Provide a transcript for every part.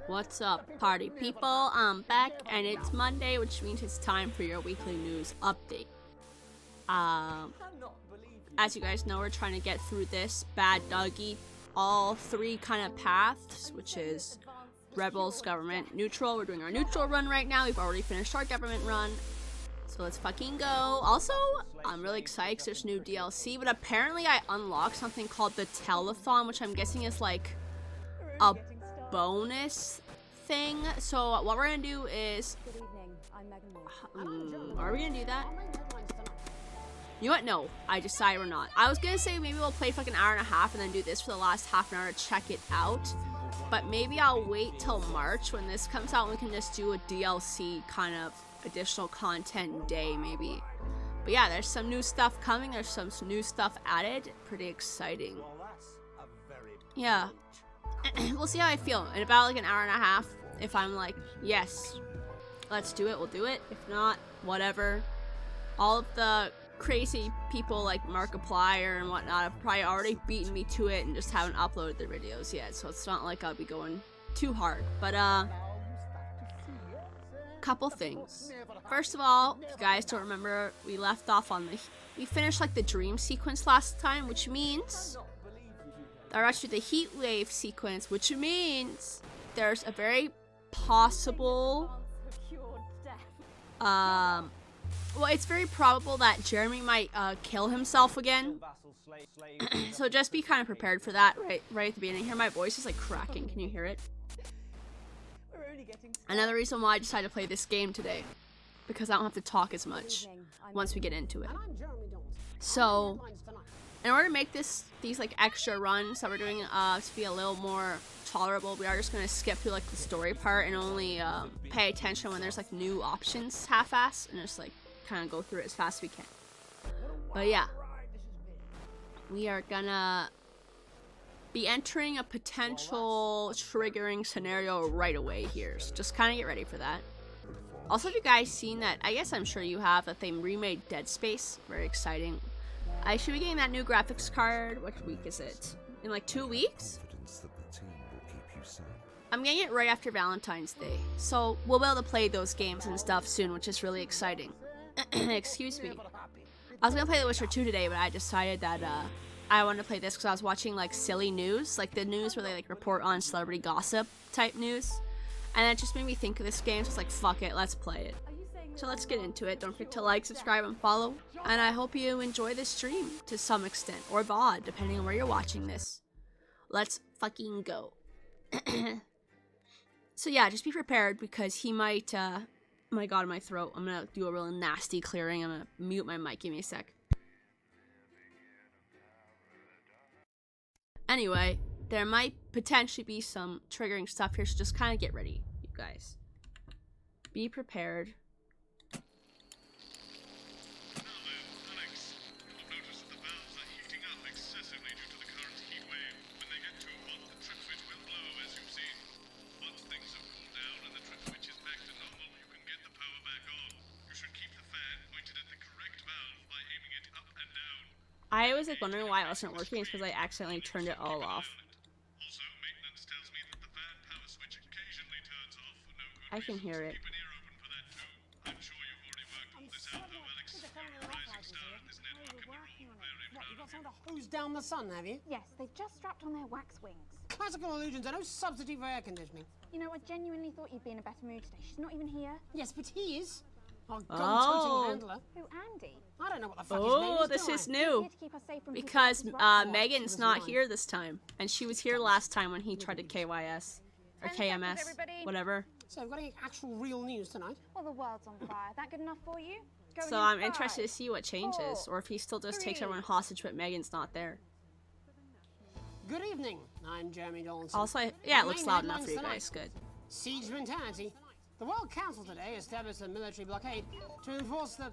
What's up, party people? I'm back, and it's Monday, which means it's time for your weekly news update. As you guys know, we're trying to get through this bad Dougie, all three kind of paths, which is rebels, government, neutral. We're doing our neutral run right now. We've already finished our government run, so let's fucking go. Also, I'm really excited because there's new DLC, but apparently I unlocked something called the Telethon, which I'm guessing is like a bonus thing. So what we're gonna do is, are we gonna do that? You know what? No, I decided we're not. I was gonna say maybe we'll play for like an hour and a half and then do this for the last half an hour to check it out, but maybe I'll wait till March when this comes out and we can just do a DLC kind of additional content day maybe. But yeah, there's some new stuff coming. There's some new stuff added. Pretty exciting. Yeah. We'll see how I feel in about like an hour and a half. If I'm like, yes, let's do it, we'll do it. If not, whatever. All of the crazy people like Markiplier and whatnot have probably already beaten me to it and just haven't uploaded their videos yet, so it's not like I'll be going too hard. But couple things. First of all, if you guys don't remember, we left off on we finished like the dream sequence last time, which means or actually the heat wave sequence, which means there's a very possible well, it's very probable that Jeremy might kill himself again. So just be kind of prepared for that right at the beginning. Here, my voice is like cracking. Can you hear it? Another reason why I decided to play this game today, because I don't have to talk as much once we get into it. So in order to make these like extra runs that we're doing to be a little more tolerable, we are just gonna skip through like the story part and only pay attention when there's like new options half-ass and just like kind of go through it as fast as we can. But yeah, we are gonna be entering a potential triggering scenario right away here, so just kind of get ready for that. Also, have you guys seen that? I guess I'm sure you have, that they remade Dead Space. Very exciting. I should be getting that new graphics card. What week is it? In like 2 weeks? I'm getting it right after Valentine's Day, so we'll be able to play those games and stuff soon, which is really exciting. Excuse me. I was gonna play The Witcher 2 today, but I decided that I wanted to play this because I was watching like silly news, like the news where they like report on celebrity gossip type news, and it just made me think of this game. So it's like, fuck it, let's play it. So let's get into it. Don't forget to like, subscribe, and follow. And I hope you enjoy this stream to some extent, or VOD, depending on where you're watching this. Let's fucking go. So yeah, just be prepared because he might, oh my god, my throat. I'm gonna do a real nasty clearing. I'm gonna mute my mic. Give me a sec. Anyway, there might potentially be some triggering stuff here, so just kind of get ready, you guys. Be prepared. I was like wondering why it wasn't working. It's because I accidentally turned it all off. I can hear it. You've got someone to hose down the sun, have you? Yes, they've just strapped on their wax wings. Classical illusions are no substitute for air conditioning. You know, I genuinely thought you'd be in a better mood today. She's not even here. Yes, but he is. Our gun-toting handler. Who, Andy? I don't know what the fuck his name is, this do is I? new. Because Megan's not here this time. And she was here last time when he tried to KYS. Or KMS. Whatever. So we've got any actual real news tonight? Well, the world's on fire. That good enough for you? So I'm interested to see what changes. Or if he still just takes everyone hostage but Megan's not there. Good evening. I'm Jeremy Donaldson. Also, yeah, it looks loud enough for you guys. Good. Siege mentality. The World Council today established a military blockade to enforce the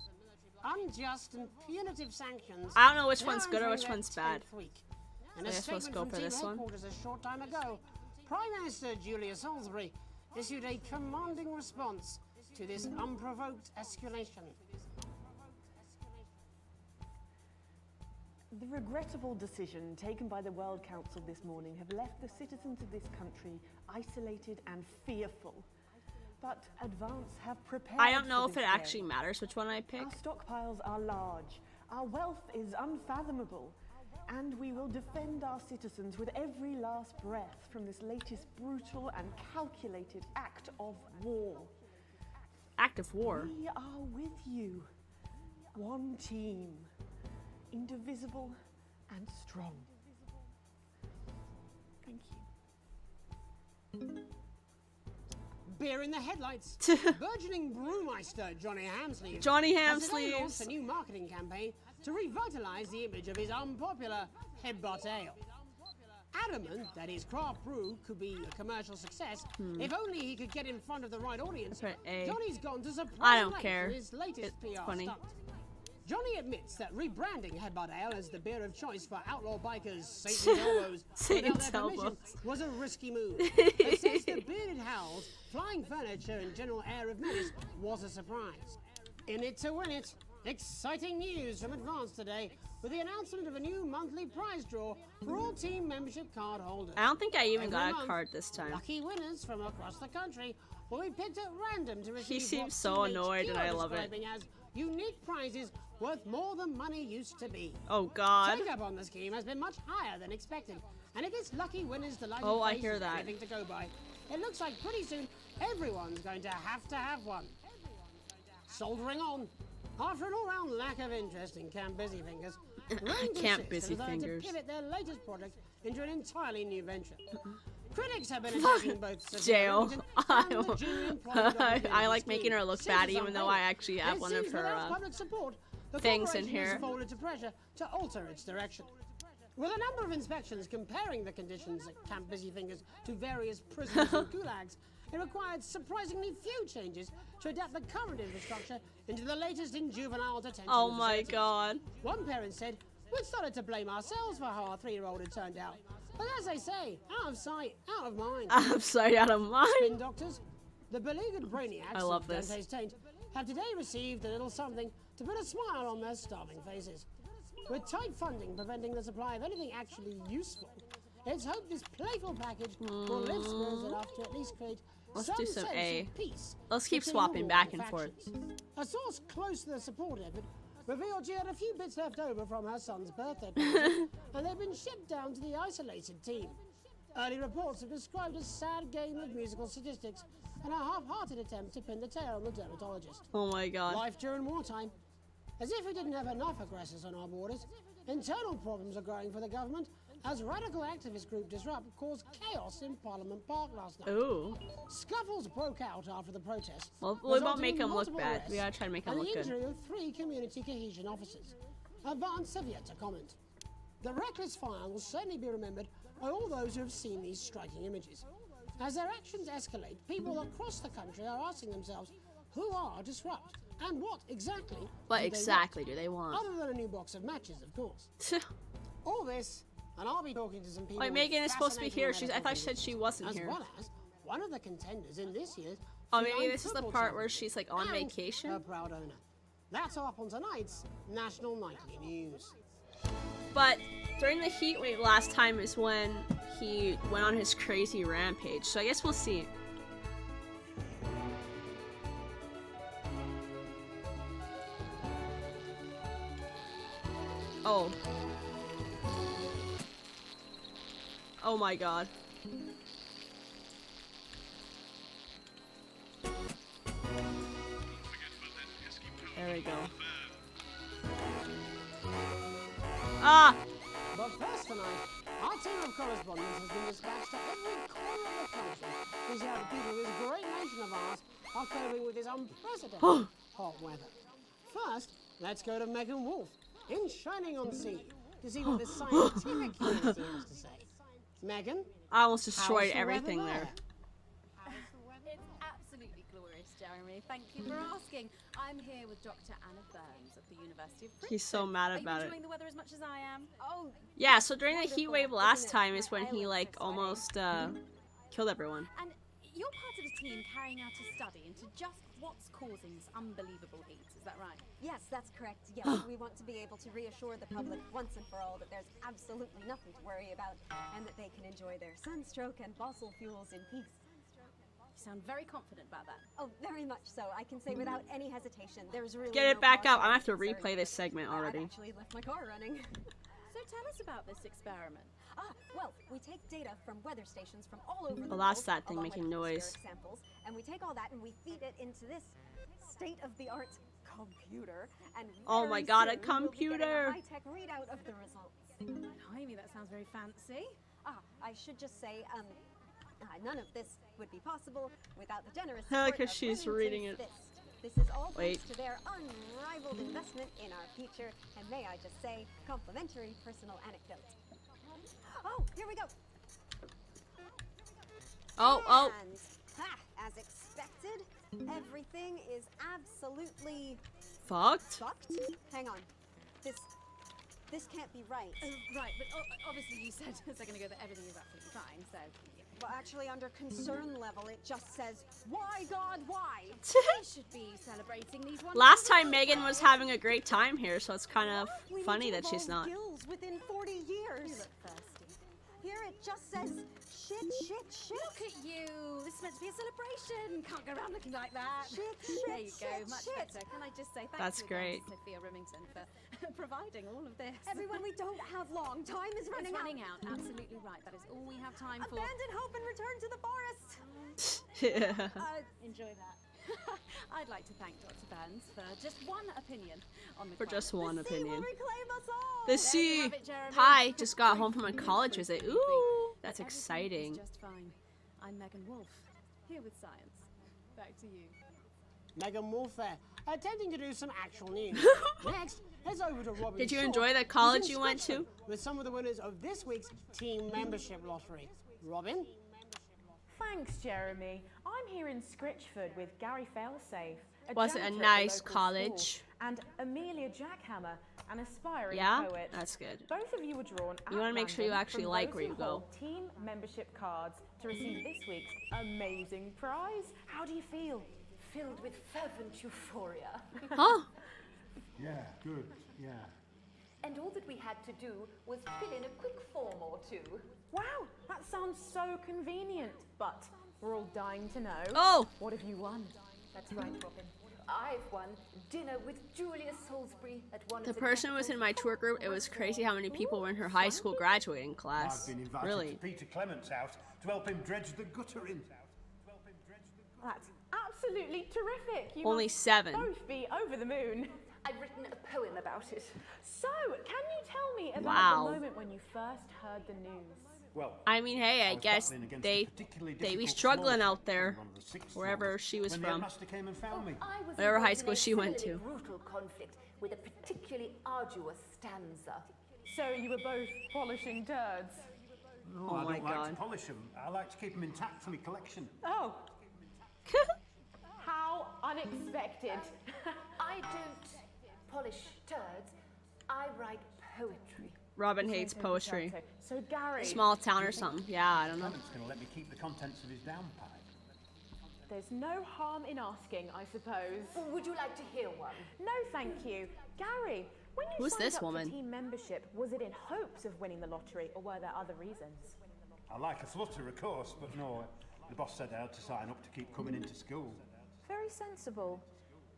unjust and punitive sanctions. I don't know which one's good or which one's bad. In a statement from team headquarters a short time ago, Prime Minister Julia Salisbury issued a commanding response to this unprovoked escalation. The regrettable decision taken by the World Council this morning have left the citizens of this country isolated and fearful. But Advance have prepared. I don't know for if this it actually day. matters which one I pick. Our stockpiles are large, our wealth is unfathomable, and we will defend our citizens with every last breath from this latest brutal and calculated act of war. Act of war. We are with you. One team. Indivisible and strong. Thank you. Beer in the headlights. Burgeoning brewmeister Johnny Hamsleeve Johnny has today launched Hamsleeves. a new marketing campaign to revitalise the image of his unpopular Headbutt Ale. Adamant that his craft brew could be a commercial success if only he could get in front of the right audience, That's right, A. Johnny's gone to surprise I don't lengths care. with his latest It's PR funny. stunt. Johnny admits that rebranding Headbutt Ale as the beer of choice for outlaw bikers, Satan's elbows, Satan's without their permission, elbows. was a risky move. But says the bearded howls, flying furniture, and general air of menace was a surprise. In it to win it, exciting news from Advance today with the announcement of a new monthly prize draw for all team membership card holders. I don't think I even Every got a month, card this time. Lucky winners from across the country will be picked at random to receive seems what so teammates annoyed and are I love it. describing as unique prizes worth more than money used to be. Oh god. Take up on the scheme has been much higher than expected, and it gives lucky winners delighted Oh, I faces hear and that. anything to go by. It looks like pretty soon everyone's going to have one. Soldering on. After an all-round lack of interest in Camp Busy Fingers, Camp Busy Fingers. to pivot their latest project into an entirely new venture. Critics have been attacking both Sophia Jail. Remington and the junior employment I like opportunities making her team. look Since bad it's even though unveiled, I actually have it one of seems her without public support, the things in corporation here. has folded to pressure to alter its direction. With a number of inspections comparing the conditions at Camp Busy Fingers to various prisons and gulags, it required surprisingly few changes to adapt the current infrastructure into the latest in juvenile detention Oh my facilities. god. One parent said, "We'd started to blame ourselves for how our 3-year-old had turned out. But as they say, out of sight, out of mind." I'm sorry, out of mind. Spin doctors, the beleaguered brainiacs I love of this. Dante's Taint, have today received a little something to put a smile on their starving faces. With tight funding preventing the supply of anything actually useful, it's hoped this playful package will lift spirits enough to at least create Let's some do some sense A. of peace. Let's keep between swapping the back warring and forth. factions. A source close to the support effort revealed she had a few bits left over from her son's birthday party, and they've been shipped down to the isolated team. Early reports have described a sad game of musical statistics and a half-hearted attempt to pin the tail on the dermatologist. Oh my god. Life during wartime. As if we didn't have enough aggressors on our borders, internal problems are growing for the government as radical activist group Disrupt caused chaos in Parliament Park last night. Ooh. Scuffles broke out after the protest. Well, we won't resulting make in him look multiple bad. arrests We gotta try to make him and look the good. injury of 3 community cohesion officers. Advance have yet to comment. The reckless fire will certainly be remembered by all those who have seen these striking images. As their actions escalate, people across the country are asking themselves, who are Disrupt? And what exactly What do they exactly do they want? want? Other than a new box of matches, of course. All this, and I'll be talking to some people. Wait, with Megan is supposed to be here. fascinating I thought she medical said she wasn't as here. well as one of the contenders in this year's Oh, maybe Feline this is the Football part where Challenge, she's like on and vacation. her proud owner. That's all up on tonight's National Nightly News. But during the heat wave last time is when he went on his crazy rampage. So I guess we'll see. Oh. Oh my god. There we go. Ah! But first tonight, our team of correspondents has been dispatched to every corner of the country to see how the people of this great nation of ours are coping with this unprecedented hot weather. First, let's go to Megan Wolf in Shining-on-Sea to see what the scientific community has to say. Megan, I almost how's destroyed the everything weather there. It's absolutely glorious, Jeremy. Thank you for asking. I'm here with Dr. Anna Burns at the University of Princeton. He's so mad Are about you it. enjoying the weather as much as I am? Oh, Yeah, so during the heat wave last time is when he like almost killed everyone. and you're part of a team carrying out a study into just what's causing this unbelievable heat. Is that right? Yes, that's correct. Yes, we want to be able to reassure the public once and for all that there's absolutely nothing to worry about and that they can enjoy their sunstroke and fossil fuels in peace. You sound very confident about that. Oh, very much so. I can say without any hesitation, there's really Get it no back cause up. I'm gonna have to for replay this segment I've already. actually left my car running. So tell us about this experiment. Well, we take data from weather stations from all over the Well, world. that's that thing along making with noise. atmospheric samples, and we take all that and we feed it into this state-of-the-art computer. And Oh my very God, a soon we'll be getting computer. a high-tech readout of the results. Blimey, that sounds very fancy. I should just say, none of this would be possible without the generous I like support how of she's Remington's reading it. Fist. This is all Wait. thanks to their unrivaled investment in our future, and may I just say, complimentary personal anecdote. Oh, here we go. Oh. And, as expected, everything is absolutely Fucked? fucked. Hang on. This can't be right. Right, but obviously you said a second ago that everything is absolutely fine, so... Well, actually, under concern level, it just says, "Why, God, why?" We should be celebrating these wonderful Last time results. Megan was having a great time here, so it's kind of We funny need to that she's evolve not. Gills within 40 You years. look thirsty. Here it just says, "Shit, shit, shit." Look at you! This is meant to be a celebration. Can't go around looking like that. Shit, There you shit, go. shit, Much shit. better. Can I just say thank That's you again great. to Sophia Remington for providing all of this. Everyone, we don't have long. Time is It's running running out. Absolutely right. That is all we have time for. Abandon hope and return to the forest. Enjoy that. I'd like to thank Dr. Burns for just one opinion on the For climate. just one The sea opinion. will reclaim us all. The There you sea. have it, Jeremy. Hi, just got home from a Completely, college visit. completely. Ooh, that's Everything exciting. is just fine. I'm Megan Wolf, here with science. Back to you. Megan Wolfare, attempting to do some actual news. Next, heads over to Robin Did you Shaw, enjoy the who's college in you went to? Scotland with some of the winners of this week's team membership lottery. Robin? Thanks, Jeremy. I'm here in Scritchford with Gary Failsafe, Was it a janitor at the nice local college? school, and Amelia Jackhammer, an aspiring Yeah? poet. That's good. Both of you were drawn. You wanna at make sure you random actually from like those where who you go. hold team membership cards to receive this week's amazing prize. How do you feel? Filled with fervent euphoria. Huh? Yeah, good, yeah. And all that we had to do was fill in a quick form or two. Wow, that sounds so convenient. But we're all dying to know. Oh! What have you won? That's right, Robin. I've won dinner with Julia Salisbury at one The of the person was in my tour group. It was crazy how many people were in her high school graduating I've class. been invited Really? to Peter Clement's house to help him dredge the gutter in. That's absolutely terrific. You Only must 7. both be over the moon. I've written a poem about it. So, can you tell me about Wow. the moment when you first heard the news? Well, I mean, hey, I was guess battling against they a particularly be difficult struggling small out there, town in one of the sixth wherever floors she was when from. the master came and found me. I was Whatever high involved in school a she went similarly to. brutal conflict with a particularly arduous stanza. So you were both polishing turds. No, Oh I my don't like God. to polish them. I like to keep them intact for my collection. Oh, how unexpected. I don't polish turds. I write poetry. Robin hates poetry. So Gary, Small town or something. Yeah, I don't know. Clement's going to let me keep the contents of his downpipe. there's no harm in asking, I suppose. Would you like to hear one? No, thank you. Gary, when you Who's signed this up woman? for team membership, was it in hopes of winning the lottery, or were there other reasons? I like a flutter, of course, but no, the boss said I had to sign up to keep coming into school. Very sensible.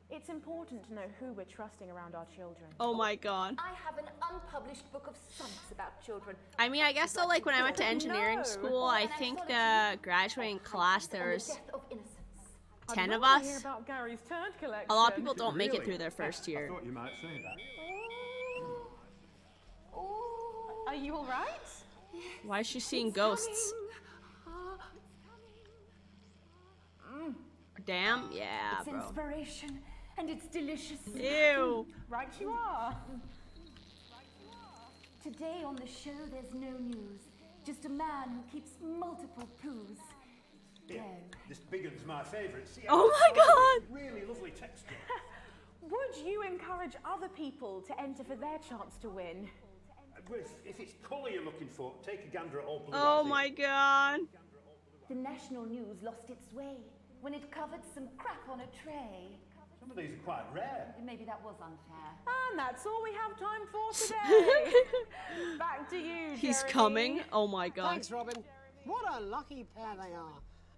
It's important to know who we're trusting around our children. Oh my god. I have an unpublished book of sonnets about children. I mean, I guess though, like when I went to engineering No. school, I think the graduating class there On the was death of innocence. 10 I'd of love to hear us. about Gary's turd collection. A lot of people don't make it Really? through their first I year. thought you might say that. Oh, Are you all right? Why is she seeing ghosts? Damn, yeah, it's bro. inspiration and it's delicious. Ew. Right you are. Today on the show there's no news. Just a man who keeps multiple poos. Here, this big one's my favourite. See, Oh my god. really lovely texture. Would you encourage other people to enter for their chance to win? If it's colour you're looking for, take a gander at all blue. Oh I my think. god. The national news lost its way. when it covered some crap on a tray. Some of these are quite rare. Maybe that was unfair. And that's all we have time for today. Back to you, He's Jeremy. coming. Oh my god. Thanks, Robin. What a lucky pair they are.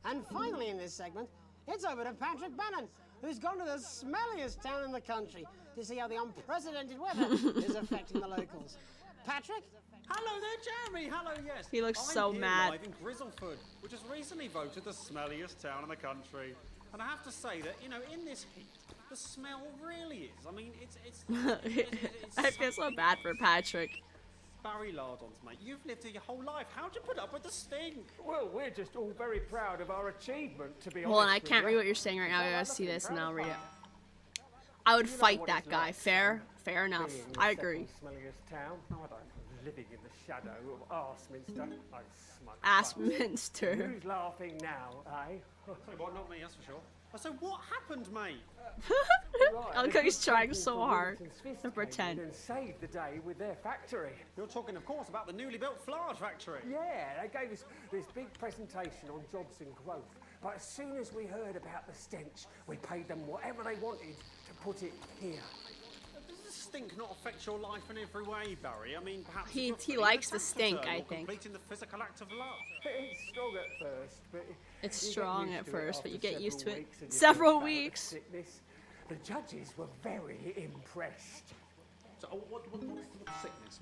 And finally in this segment, it's over to Patrick Bannon, who's gone to the smelliest town in the country to see how the unprecedented weather is affecting the locals. Patrick? Hello there, Jeremy. Hello, yes. He looks I'm so here mad. live in Grizzleford, which was recently voted the smelliest town in the country. And I have to say that, you know, in this heat, the smell really is. I mean, it's I feel so bad for Patrick. Barry Lardons, mate. You've lived here your whole life. How'd you put up with the stink? Well, we're just all very proud of our achievement, to be honest. Hold on, I with can't you. read what you're saying right now. I gotta see this and I'll read it. I would fight that guy. Fair enough. Being the I agree. second smelliest town. No, I don't. Living in the shadow of Arseminster. Oh, smug Assminster. Who's laughing now, eh? Sorry, what? Not me, that's for sure. So what happened, mate? I like how he's trying so hard to Sophisticated pretend. And saved the day with their factory. You're talking, of course, about the newly built flour factory. Yeah, they gave us this big presentation on jobs and growth. But as soon as we heard about the stench, we paid them whatever they wanted to put it here. Does the stink not affect your life in every way, Barry? I mean, perhaps He it's not likes really the a stink, tax return I or think. completing the physical act of love. It's strong at first, but It's you get strong used at to it first, but you after get used to it. weeks and you Several feel bad at the weeks. sickness. The judges were very impressed. So, what's sickness?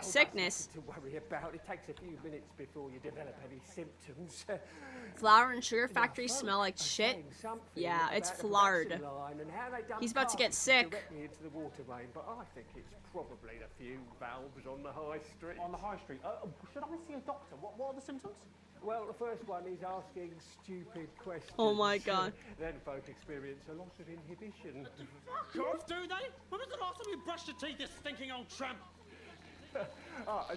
Sickness. Nothing to worry about. It takes a few minutes before you develop any symptoms. Flour and sugar factories smell like shit. Yeah, it's floured. He's about to get sick. Directly into the water main, but I think it's probably the few valves on the high street. On the high street. Should I see a doctor? What are the symptoms? Well, the first one is asking stupid questions. Oh my god. Then folk experience a loss of inhibition. Fuck off, do they? When was the last time you brushed your teeth, this stinking old tramp?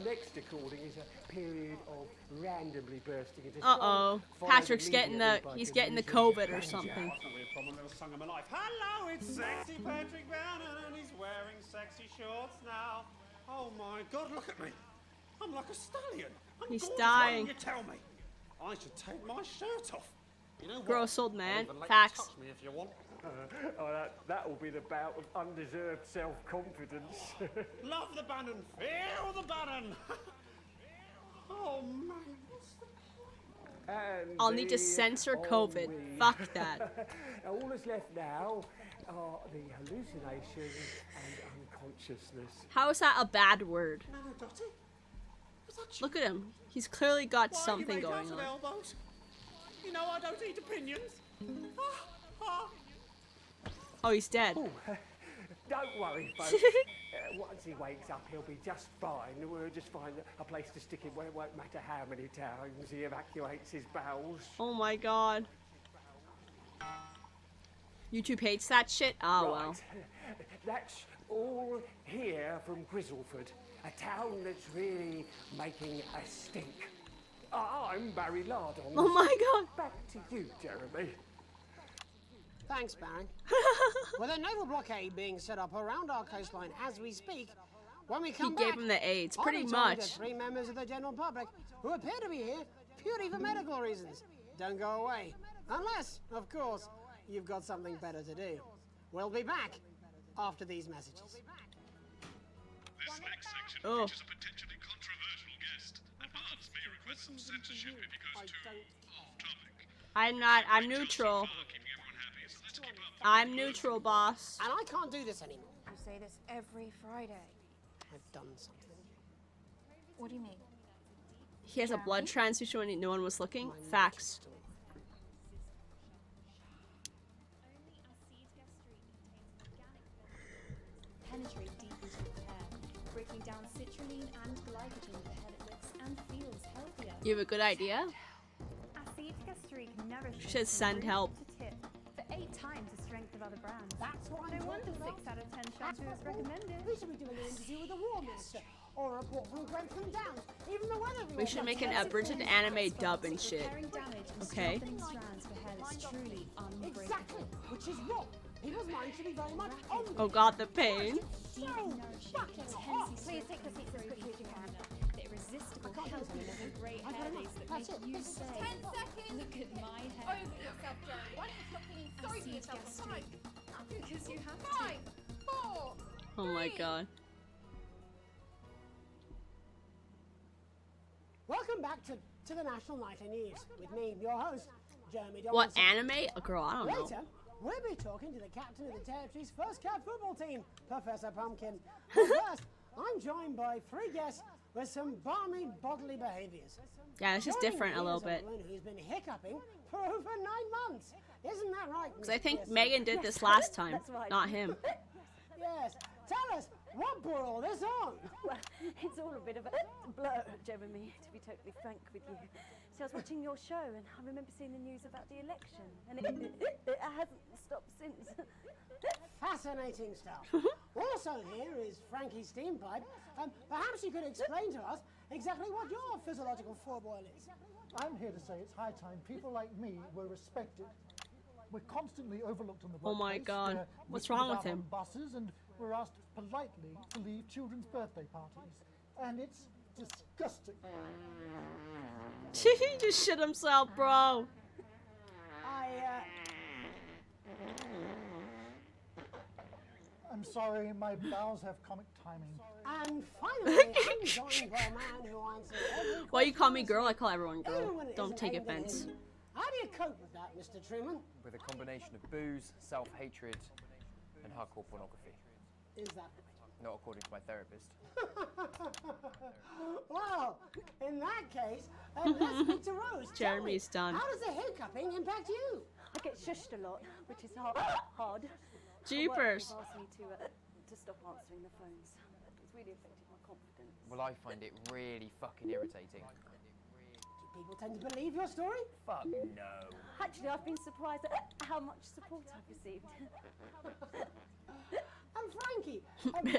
Next according is a period of randomly bursting into Uh-oh. song, followed Patrick's getting the immediately by he's getting the delusions COVID or of something. danger. That's not really a problem. Never sung in my life. Hello, it's sexy Patrick Bannon, and he's wearing sexy shorts now. Oh my God, look at me. I'm like a stallion. I'm He's gorgeous. dying. Why don't you tell me? I should take my shirt off. You know what? Gross old man. I'll even let Facts. you touch me if you want. That will be the bout of undeserved self-confidence. Love the Bannon. Feel the Bannon. Oh man. And I'll need to the censor COVID. ennui. Fuck that. All that's left now are the hallucinations and unconsciousness. How is that a bad word? No, Dottie. Was that you? Look at him. He's clearly got Why something you going made out on. of elbows? You know I don't eat opinions. Oh, he's dead. Ooh, don't worry, folks. Once he wakes up, he'll be just fine. We'll just find a place to stick him where it won't matter how many times he evacuates his bowels. Oh my god. YouTube hates that shit? Oh well. That's all here from Grizzleford, a town that's really making a stink. I'm Barry Lardon. Oh my god. Back to you, Jeremy. Thanks, Barry. With a naval blockade being set up around our coastline as we speak, when we He come back, gave him the AIDS, I'll pretty be talking much. to 3 members of the general public who appear to be here purely for medical reasons. Don't go away. Unless, of course, you've got something better to do. We'll be back after these messages. This next section Oh. features a potentially controversial guest, and fans may request some censorship if he goes too off topic. I'm neutral. Keeping everyone happy, so let's keep up. I'm neutral, boss. And I can't do this anymore. You say this every Friday. I've done something. What do you mean? He has a blood transfusion when no one was looking. Facts. Penetrate deep into the hair, breaking down citrulline and glycogen for hair that looks and feels healthier. You have a good idea? Acetica Streak nourishes She says send help. to tip for 8 times the strength of other brands. That's what I'm No wonder talking 6 about. out of 10 That's shampoos what recommend it. we should be doing an interview with the War Minister, or a report from Grenfell Downs, even the weather. We should make an abridged anime dub and shit. Repairing damage and Okay. strengthening strands for hair that's truly unbreakable. Exactly, which is wrong. People's minds should be very much on Oh god, the pain. so fucking hot. Please take the seats as quickly as you can. The irresistible health pants anymore. Great I've hair had days enough. that That's make it. you say, 10 seconds! look at my hair. Over yourself, Jeremy. Why don't you stop feeling sorry for yourself and try? Because you have to. 5, 4, Oh my god. Welcome back to the National Nightly News with me, your host, Jeremy Donaldson. What anime? A girl, I don't know. Later, we'll be talking to the captain of the territory's first cat football team, Professor Pumpkin. But first, I'm joined by 3 guests with some balmy bodily behaviours. Yeah, it's just Joining different a me little is bit. woman who's been hiccuping for over 9 months. Isn't that right? Because I Miss think Pearson? Megan did this last time, That's right. not him. Yes. Tell us, what brought all this on? Well, it's all a bit of a blur, Jeremy, to be totally frank with you. So I was watching your show and I remember seeing the news about the election, and it hasn't stopped since. Fascinating stuff. Also here is Frankie Steampipe. Perhaps you could explain to us exactly what your physiological foreboil is. I'm here to say it's high time people like me were respected. We're constantly overlooked on the Oh my workplace. God. We're What's written wrong with about on him? buses, and we're asked politely to leave children's birthday parties. And it's disgusting. He just shit himself, bro. I'm sorry, my bowels have comic timing. And finally, I'm joined by a man who answers every Why you call me question girl? I call everyone girl. everyone Don't isn't take aimed at offense. him. How do you cope with that, Mr. Truman? With a combination of booze, self-hatred, and hardcore pornography. Is that Not according to my therapist. Well, in that case, let's speak to Rose. Tell me, Jeremy's done. How does the hiccuping impact you? I get shushed a lot, which is hard. Jeepers. Work have asked me to stop answering the phones. It's really affected my confidence. Well, I find it really fucking irritating. Do people tend to believe your story? Fuck no. Actually, I've been surprised at how much support I've received. And Frankie,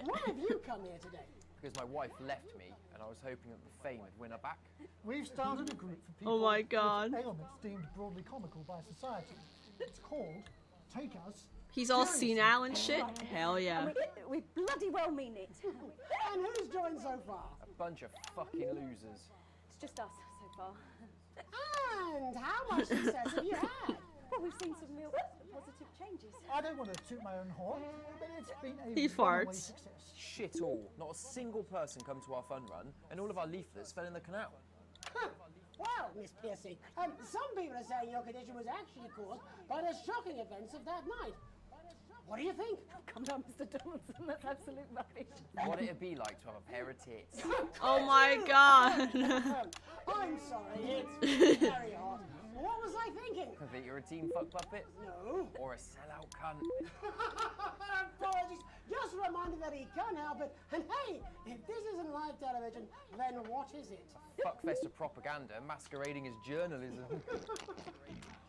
why have you come here today? Because my wife left me, and I was hoping that the fame would win her back. We've started a group for people Oh my God. with ailments deemed broadly comical by society. It's called Take Us. He's all Seriously. senile and shit? Hell yeah. And we bloody well mean it. And who's joined so far? A bunch of fucking losers. It's just us so far. And how much success have you had? Well, we've seen some real positive changes. I don't want to toot my own horn, but it's been a He runaway farts. success. Shit all. Not a single person come to our fun run, and all of our leaflets fell in the canal. Well, Miss Piercy, some people are saying your condition was actually caused by the shocking events of that night. What do you think? Come down, Mr. Donaldson, that's absolute rubbish. What it'd be like to have a pair of tits. Oh my God. I'm sorry, it's very hot. What was I thinking? That you're a team fuck puppet? No. Or a sellout cunt? Apologies. Just a reminder that he can't help it. And hey, if this isn't live television, then what is it? Fuckfest of propaganda masquerading as journalism.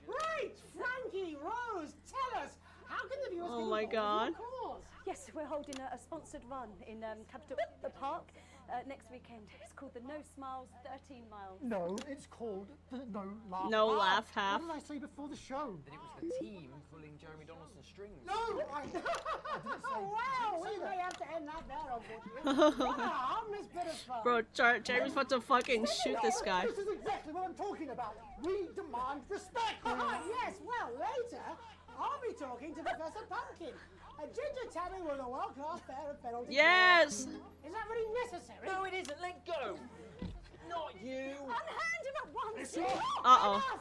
Right, Frankie, Rose, tell us, how can the viewers Oh get my involved in God. your cause? Yes, we're holding a sponsored run in Capital Park next weekend. It's called the No Smiles 13 Miles. No, it's called the No Laugh No Half. laugh half. What did I say before the show? That it was the team pulling Jeremy Donaldson's strings. No, I didn't say. Wow, we may have to end that there, unfortunately. What a harmless bit of fun. Bro, Jeremy's about to fucking shoot this guy. This is exactly what I'm talking about. We demand respect. Yes, well, later, I'll be talking to Professor Pumpkin. Ginger Tabby with a world-class pair of penalty Yes. Is that really necessary? No, it isn't. Let go. Not you. Unhand him at once! Uh-oh.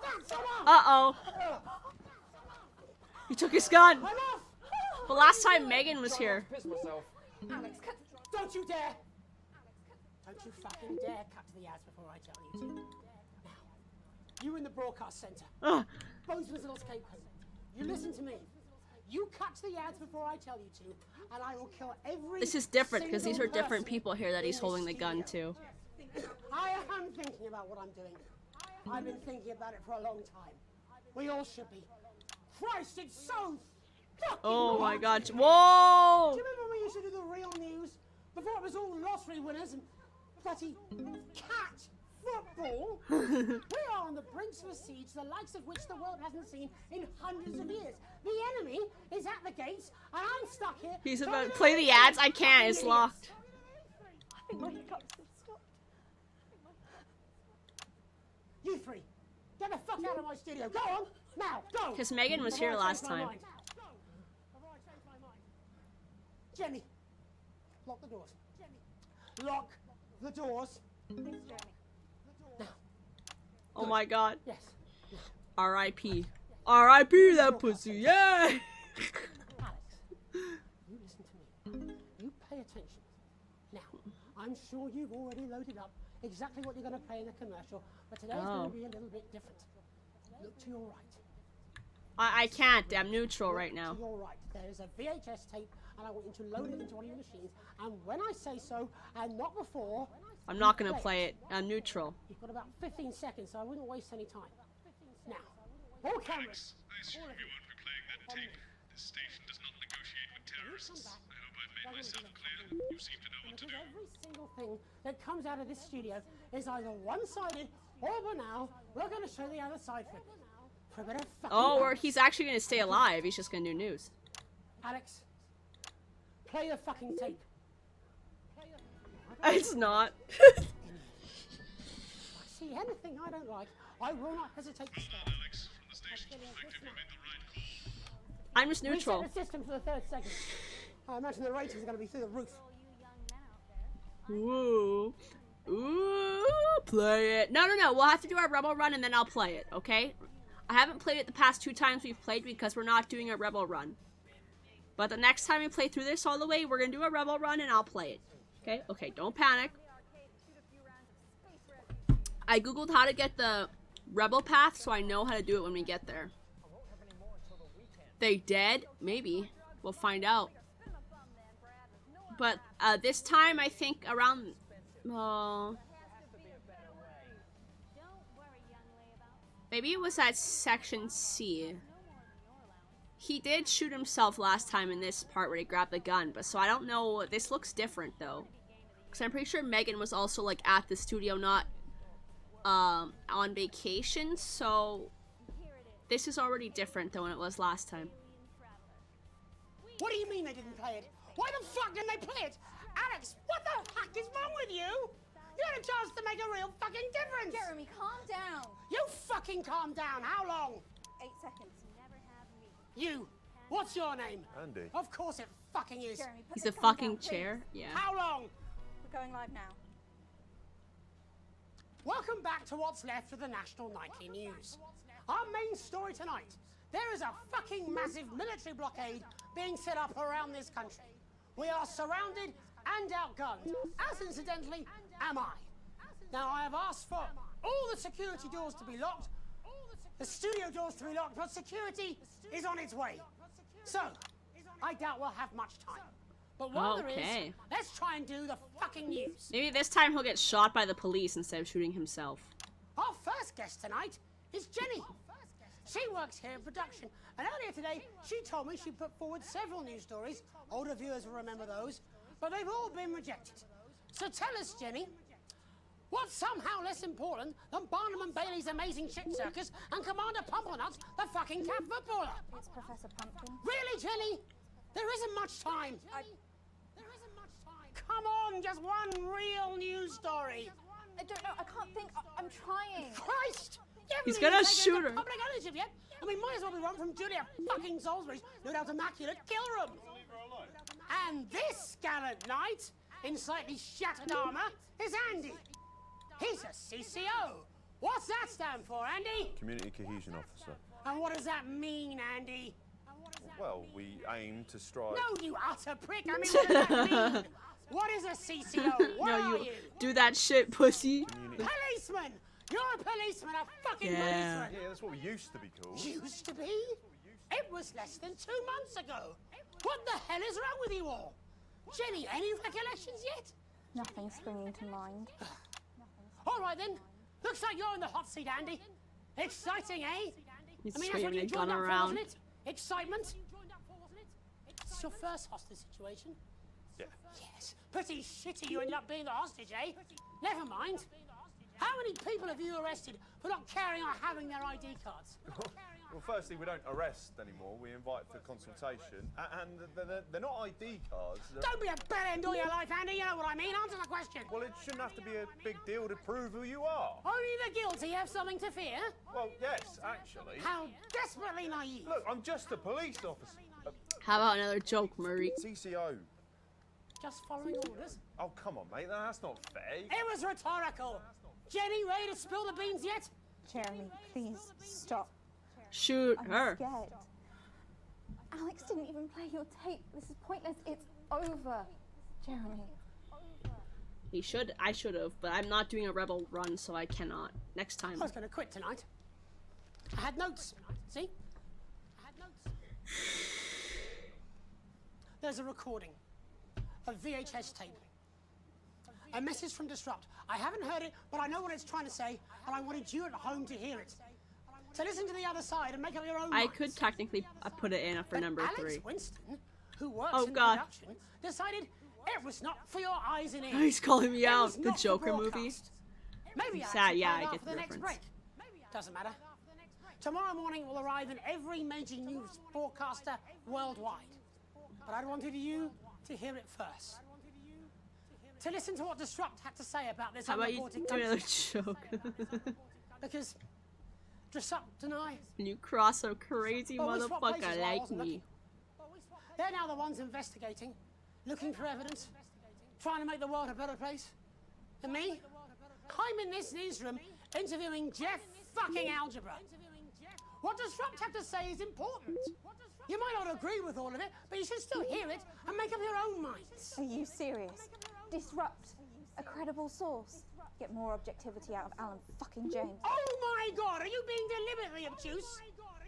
That's enough! Uh-oh. He took his gun. Enough! The last time Megan was here. Piss myself. Alex, don't you dare! Don't you fucking dare cut to the ads before I tell you to. Now, you in the broadcast centre. Ugh. Bozeman's little scapegoat. You listen to me. You cut to the ads before I tell you to, and I will kill every This is different because these are single different person people here that he's in holding the this gun studio. to. I am thinking about what I'm doing. I've been thinking about it for a long time. We all should be. Christ, it's so fucking Oh my hot. God. Do Whoa. you remember when we used to do the real news? Before it was all lottery winners and bloody cat football? We are on the brinks of a siege the likes of which the world hasn't seen in hundreds of years. The enemy is at the gates, and I'm stuck here. He's trying about to to play the make ads. I fucking can't. It's idiots. locked. I think my hiccups have stopped. You three, get the fuck out of my studio. Go on, now, go. Because Megan was here last time. Jenny, lock the doors. Lock the doors. Now. Oh my god. Yes. R.I.P. R.I.P. that pussy, yeah! Alex, you listen to me. You pay attention. Now, I'm sure you've already loaded up exactly what you're going to play in the commercial, but today's going to be a little bit different. Look to your right. I can't. I'm neutral right now. To your right, there is a VHS tape, and I want you to load it into one of your machines. And when I say so, and not before, I'm not gonna play it. I'm neutral. You've got about 15 seconds, so I wouldn't waste any time. Now, all cameras. I assume you won't be playing that tape. This station does not negotiate with terrorists. I hope I've made myself clear. You seem to know what to do. Every single thing that comes out of this studio is either one-sided or banal. We're going to show the other side for a bit of fucking Or he's actually gonna stay alive. He's just gonna do news. Alex, play the fucking tape. It's not. If I see anything I don't like, I will not hesitate to stop. Alex, from the station's perspective, you made the right call. I'm just neutral. Reset the system for the 3rd segment. I imagine the ratings are going to be through the roof. Ooh. Ooh, play it. No. We'll have to do our Rebel run and then I'll play it, okay? I haven't played it the past 2 times we've played because we're not doing a Rebel run. But the next time we play through this all the way, we're going to do a Rebel run and I'll play it. Okay? Okay, don't panic. I googled how to get the Rebel path so I know how to do it when we get there. They dead? Maybe. We'll find out. But this time I think around... maybe it was at section C. He did shoot himself last time in this part where he grabbed the gun, but so I don't know. This looks different though, because I'm pretty sure Megan was also like at the studio, not on vacation. So this is already different than when it was last time. What do you mean they didn't play it? Why the fuck didn't they play it? Alex, what the fuck is wrong with you? You had a chance to make a real fucking difference. Jeremy, calm down. You fucking calm down. How long? 8 seconds. You. What's your name? Andy. Of course it fucking is. Jeremy, put He's the a gun fucking down, please. chair. Yeah. How long? We're going live now. Welcome back to what's left of the National Nightly News. Our main story tonight. There is a fucking massive military blockade being set up around this country. We are surrounded and outgunned, as incidentally am I. Now I have asked for all the security doors to be locked, the studio doors to be locked, but security is on its way. So, I doubt we'll have much time. But while there is, let's try and do the fucking news. Maybe this time he'll get shot by the police instead of shooting himself. Our first guest tonight is Jenny. She works here in production, and earlier today she told me she put forward several news stories. Older viewers will remember those, but they've all been rejected. So tell us, Jenny, what's somehow less important than Barnum and Bailey's Amazing Shit Circus and Commander Pumpernuts, the fucking cat footballer? It's Professor Pumpkin. Really, Jenny? There isn't much time. There isn't much time. Come on, just one real news story. I don't know. I can't think. I'm trying. Christ! He's gonna shoot her. Public ownership yet? I mean, might as well be run from Julia fucking Salisbury's no doubt immaculate kill room. And this gallant knight, in slightly shattered armour, is Andy. He's a CCO. What's that stand for, Andy? Community Cohesion Officer. And what does that mean, Andy? Well, we aim to strive... No, you utter prick. I mean, what does that mean? What is a CCO? What are you? Do that shit, pussy. Policeman! You're a policeman, a fucking Yeah, policeman! that's what we used to be called. Used to be? It was less than 2 months ago. What the hell is wrong with you all? Jenny, any recollections yet? Nothing springing to mind. All right then. Looks like you're in the hot seat, Andy. Exciting, eh? He's I mean, that's what swinging you a gun joined up for, around. wasn't it? Excitement? It's your first hostage situation. Yeah. Yes. Pretty shitty you ended up being the hostage, eh? Never mind. How many people have you arrested for not carrying or having their ID cards? Well, firstly, we don't arrest anymore. We invite for consultation. And they're not ID cards. Don't be a bellend all your life, Andy. You know what I mean. Answer the question. Well, it shouldn't have to be a big deal to prove who you are. Only the guilty have something to fear. Well, yes, actually. How desperately naive. Look, I'm just a police officer. How about another joke, Murray? CCO. Just following orders. Oh, come on, mate. That's not fair. It was rhetorical. Jenny, ready to spill the beans yet? Jeremy, please stop. Shoot I'm her. scared. Alex didn't even play your tape. This is pointless. It's over. Jeremy. I should have, but I'm not doing a rebel run, so I cannot. Next time. I was going to quit tonight. I had notes. See? I had notes. There's a recording. A VHS tape. A message from Disrupt. I haven't heard it, but I know what it's trying to say, and I wanted you at home to hear it. To listen to the other side and make up your own I minds. could technically put it in for number Alex 3. Winston, who works Oh, in God. production, decided it was not for your eyes and ears. He's calling me It out. was The not for Joker movie. broadcast. Maybe I Sad, should yeah, find I out get for the the next break. reference. Doesn't matter. Tomorrow morning it will arrive in every major news broadcaster worldwide. But I wanted you to hear it first. To listen to what Disrupt had to say about this How about you unreported do another country. joke? Because Disrupt and I, And you cross a crazy Well, we swapped places motherfucker while I like wasn't me. they're now the ones investigating, looking for evidence, trying to make the world a better place. And me, I'm in this newsroom interviewing Jeff fucking Algebra. What Disrupt have to say is important. You might not agree with all of it, but you should still hear it and make up your own minds. Are you serious? Disrupt. A credible source. Get more objectivity out of Alan fucking James. Oh my god, are you being deliberately obtuse?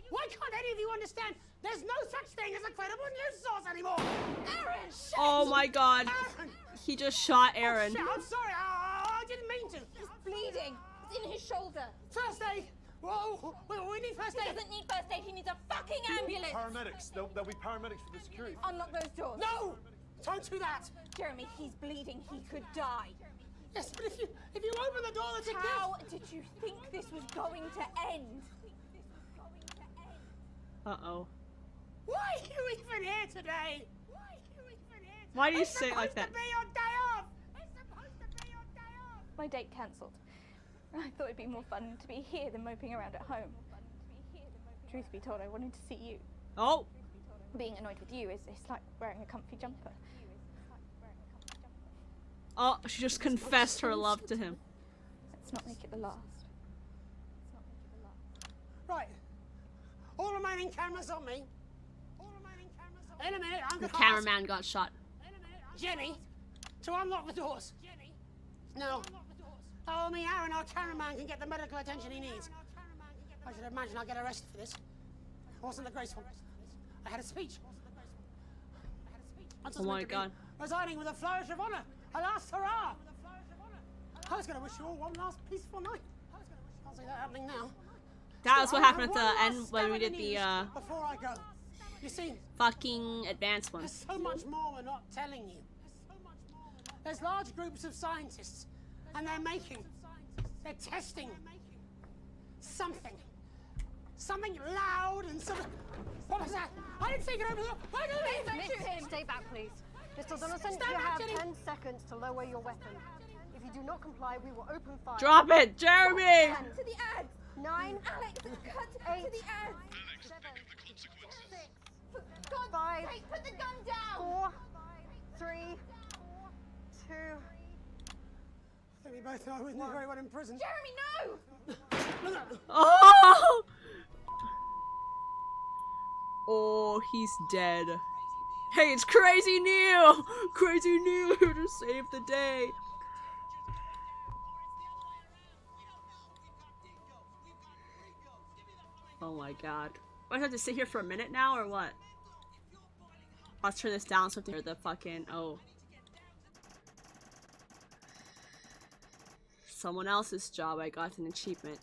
Why can't any of you understand there's no such thing as a credible news source anymore? Aaron, shit! Oh my god. Aaron! He just shot Aaron. Oh, shit, I'm sorry, I didn't mean to. He's bleeding. It's in his shoulder. First aid! Whoa, we need first He aid! doesn't need first aid. He needs a fucking ambulance. Paramedics. There'll be paramedics for the security. Unlock those doors. No! Don't do that! Jeremy, he's bleeding. He could die. Yes, but if you open the door, that's a How did you think this was going to end? Uh-oh. Why are you even here today? Why do you It's say it like that? supposed to be your day off! It's supposed to be your day off! My date cancelled. I thought it'd be more fun to be here than moping around at home. Truth be told, I wanted to see you. Oh! Being annoyed with you is it's like wearing a comfy jumper. Oh, she just confessed her love to him. Let's not make it the last. Right. All remaining cameras on me. In a minute, I'm The gonna cameraman got shot. ask Jenny to unlock the doors. No. Oh, me, Aaron, our cameraman, can get the medical attention he needs. I should imagine I'll get arrested for this. It wasn't the graceful. I had a speech. I was Oh my meant to be god. resigning with a flourish of honor. A last hurrah. I was going to wish you all one last peaceful night. Can't see that happening now. That was Still, what I happened have at the one end last when stab we at did the the news before I go. You see, fucking advanced one. there's so much more we're not telling you. There's large groups of scientists, and they're testing something. Something loud and something. What was that? I didn't think it over the. Why did Don't shoot him. Stay back, please. Mr. Donaldson, Stand you back, have Jenny. 10 seconds to lower your weapon. If you do not comply, we will open fire. Drop it, Jeremy! 10, To the ads! 9, Alex, cut 8, to the ads! 7, For God's 5, sake, put the gun down! 4, 3, 2. I think we both know I wouldn't do very well in prison. Jeremy, no! Oh! Oh, he's dead. Hey, it's Crazy Neil! Crazy Neil here to save the day. Oh my god. Do I have to sit here for a minute now, or what? Let's turn this down so I can hear the fucking... Oh. Someone else's job, I got an achievement.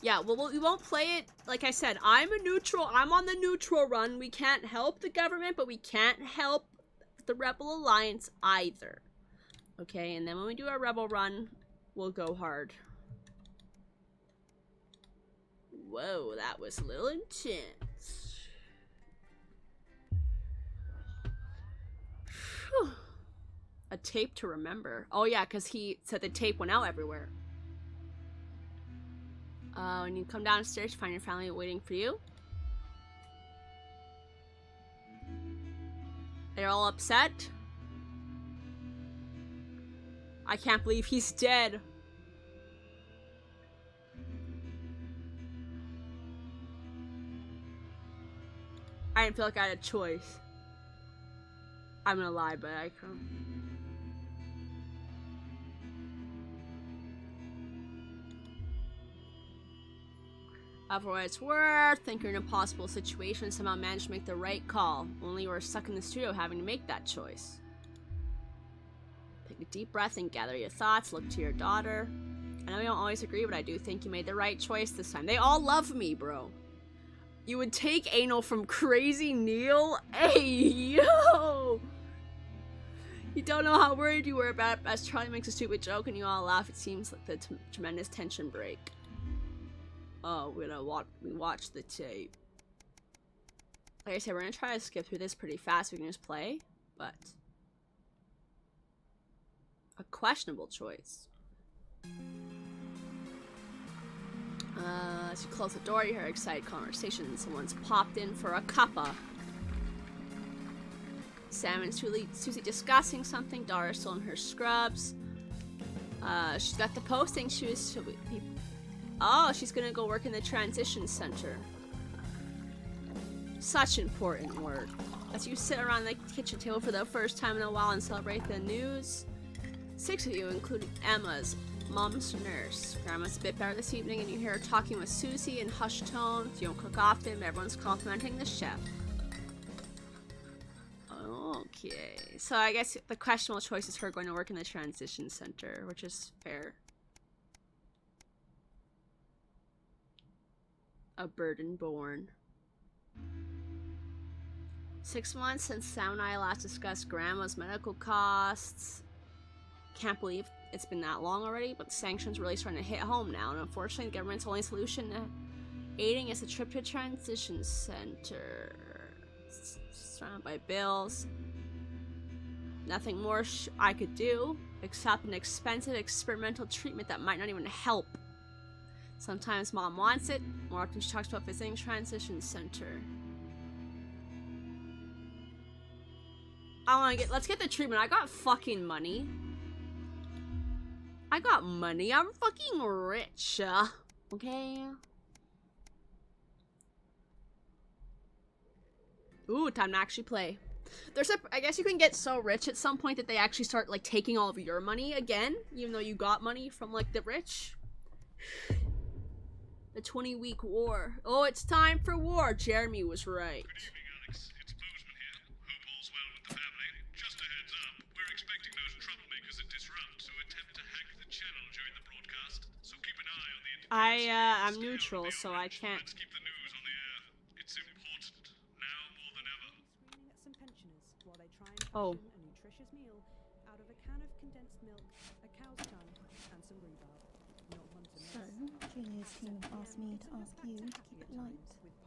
Yeah, well, we won't play it. Like I said, I'm on the neutral run. We can't help the government, but we can't help the Rebel Alliance either. Okay, and then when we do our Rebel run, we'll go hard. Whoa, that was a little intense. Whew. A tape to remember. Oh yeah, because he said the tape went out everywhere. When you come downstairs, find your family waiting for you. They're all upset. I can't believe he's dead. I didn't feel like I had a choice. I'm gonna lie, but I can't. For what it's worth, think you're in an impossible situation and somehow managed to make the right call. Only you were stuck in the studio having to make that choice. Take a deep breath and gather your thoughts. Look to your daughter. I know we don't always agree, but I do think you made the right choice this time. They all love me, bro. You would take anal from Crazy Neil? Hey, yo! You don't know how worried you were about it as Charlie makes a stupid joke and you all laugh. It seems like the tremendous tension break. Oh, we watched the tape. Like I said, we're gonna try to skip through this pretty fast. We can just play, but a questionable choice. As you close the door, you hear excited conversation. Someone's popped in for a cuppa. Sam and Susie discussing something. Dara's still in her scrubs. She's got the posting. She'll be. Oh, she's gonna go work in the transition center. Such important work. As you sit around the kitchen table for the first time in a while and celebrate the news, 6 of you, including Emma's mom's nurse. Grandma's a bit better this evening, and you hear her talking with Susie in hushed tones. You don't cook often, but everyone's complimenting the chef. Okay, so I guess the questionable choice is her going to work in the transition center, which is fair. A burden born. 6 months since Sam and I last discussed Grandma's medical costs. Can't believe it's been that long already, but the sanctions really starting to hit home now, and unfortunately the government's only solution to aiding is a trip to a transition center. Surrounded by bills. Nothing more I could do except an expensive experimental treatment that might not even help. Sometimes Mom wants it, more often she talks about visiting transition center. Let's get the treatment. I got fucking money. I got money. I'm fucking rich. Okay? Ooh, time to actually play. I guess you can get so rich at some point that they actually start, like, taking all of your money again, even though you got money from, like, the rich. The 20-week war. Oh, it's time for war. Jeremy was right. Good evening, Alex. It's Bozeman here. Hope all's well with the family. Just a heads up, we're expecting those troublemakers at Disrupt to attempt to hack the channel during the broadcast, so keep an eye on the internet. I'm neutral, so I can't. Let's keep the news on the air. It's important, now more than ever. Screaming at some pensioners while they try and Oh. fashion a nutritious meal out of a can of condensed milk, a cow's tongue, and some rhubarb. Not one to miss. So, Julia's team asked me to ask you to keep it light.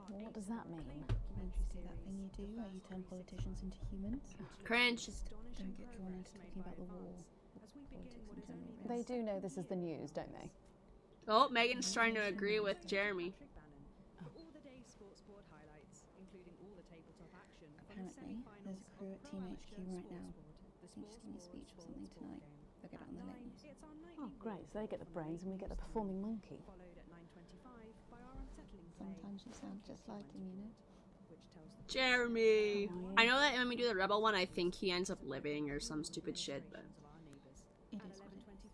Well, what does that mean? It means to do that thing you do where you turn politicians into humans. Cringe. Just don't get drawn into talking about the war or politics in general. They do know this is the news, don't they? Oh, Megan's starting to agree with Jeremy. All the day's sports board highlights, including all the tabletop action. Apparently, there's a crew at Team HQ right now. I think she's giving a speech or something tonight. They'll get it on the late news. Oh, great. So they get the brains and we get the performing monkey. Sometimes you sound just like him, you know? Jeremy. I know that when we do the Rebel one, I think he ends up living or some stupid shit, but. It is what it is.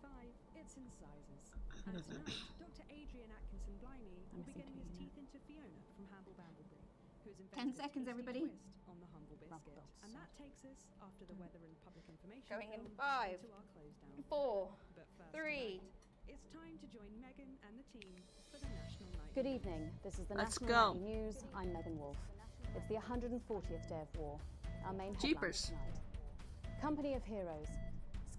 It's in sizes. It is what it is. Dr. Adrian Atkinson Blimey will be getting his teeth into Fiona from Hamble Bambleby, who's 10 seconds, everybody. on the humble biscuit. And that takes us, after the weather and public information, Going in film, 5, to our close down. 4, But first 3. tonight, it's time to join Megan and the team for the National Night. Good evening. This is the Let's National go. Nightly News. I'm Megan Wolf. It's the 140th day of war. Our main headlines Jeepers. tonight. Company of Heroes.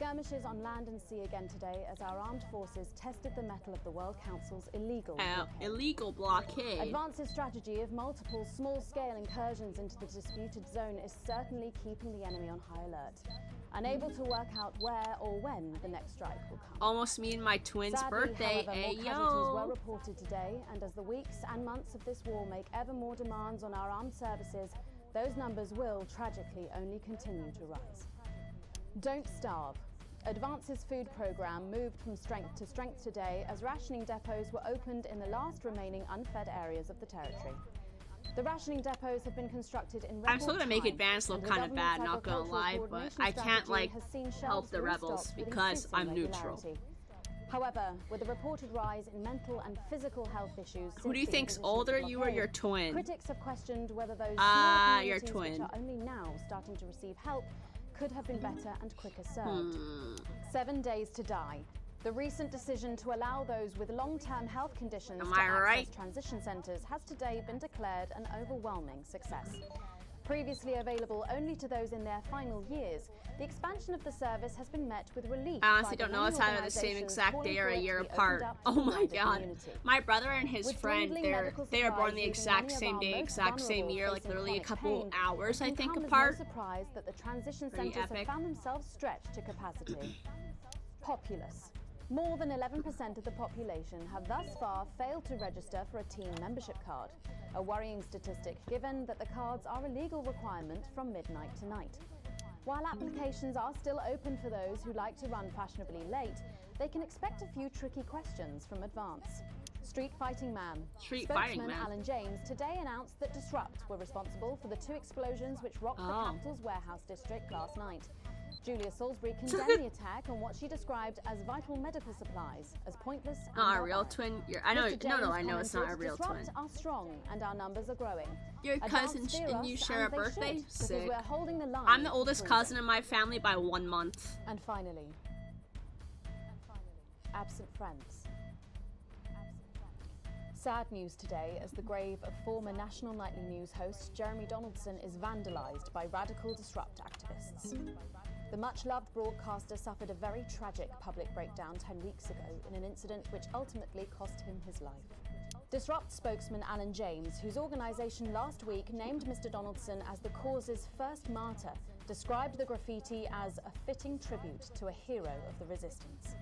Skirmishes on land and sea again today as our armed forces tested the mettle of the World Council's illegal illegal blockade. Advance's strategy of multiple small-scale incursions into the disputed zone is certainly keeping the enemy on high alert, unable to work out where or when the next strike will come. Almost me and my twin's Sadly, birthday. however, more casualties were reported today, and as the weeks and months of this war make ever more demands on our armed services, those numbers will tragically only continue to rise. Don't starve. Advance's food program moved from strength to strength today as rationing depots were opened in the last remaining unfed areas of the territory. The rationing depots have been constructed in record I'm still gonna make time, Advance look and the kind of bad, government's not gonna lie, but agricultural I can't coordination like strategy has seen help shelves the rebels restocked with because increasing I'm neutral. regularity. However, with a reported rise in mental and physical health issues Who do you since the think's imposition of the older, you or blockade, your twin? critics have questioned whether those Ah, small your communities twin. which are only now starting to receive help could have been better and quicker served. 7 days to die. The recent decision to allow those with long-term health conditions Am to I access right? transition centres has today been declared an overwhelming success. Previously available only to those in their final years, the expansion of the service has been met with relief. I honestly by don't know many it's either the same organisations exact calling day or for a it to year be apart. opened up to Oh the my wider god. community. My brother and his With friend, dwindling medical they were born the supplies exact leaving same many day, of our exact most same year, like vulnerable literally a facing couple chronic pain, hours, I it can think, come as apart. No surprise that the transition Pretty centres have epic. found themselves stretched to capacity. Populace. More than 11% of the population have thus far failed to register for a team membership card, a worrying statistic given that the cards are a legal requirement from midnight tonight. While applications are still open for those who like to run fashionably late, they can expect a few tricky questions from Advance. Street Fighting Man. Spokesman Alan James today announced that Disrupt were responsible for the 2 explosions which rocked the capital's warehouse district last night. Julia Salisbury condemned the attack on what she described as vital medical supplies as pointless and Not a barbaric. real twin. I know. Mr. James I know it's not a commented, real twin. Disrupt are strong and our numbers are growing. Your cousin Advance fear and us, you share a and they birthday? should, because Sick. we're holding the line I'm the for oldest freedom. cousin in my family by 1 month. And finally, absent friends. Sad news today as the grave of former National Nightly News host Jeremy Donaldson is vandalised by radical Disrupt activists. The much-loved broadcaster suffered a very tragic public breakdown 10 weeks ago in an incident which ultimately cost him his life. Disrupt spokesman Alan James, whose organisation last week named Mr. Donaldson as the cause's first martyr, described the graffiti as a fitting tribute to a hero of the resistance.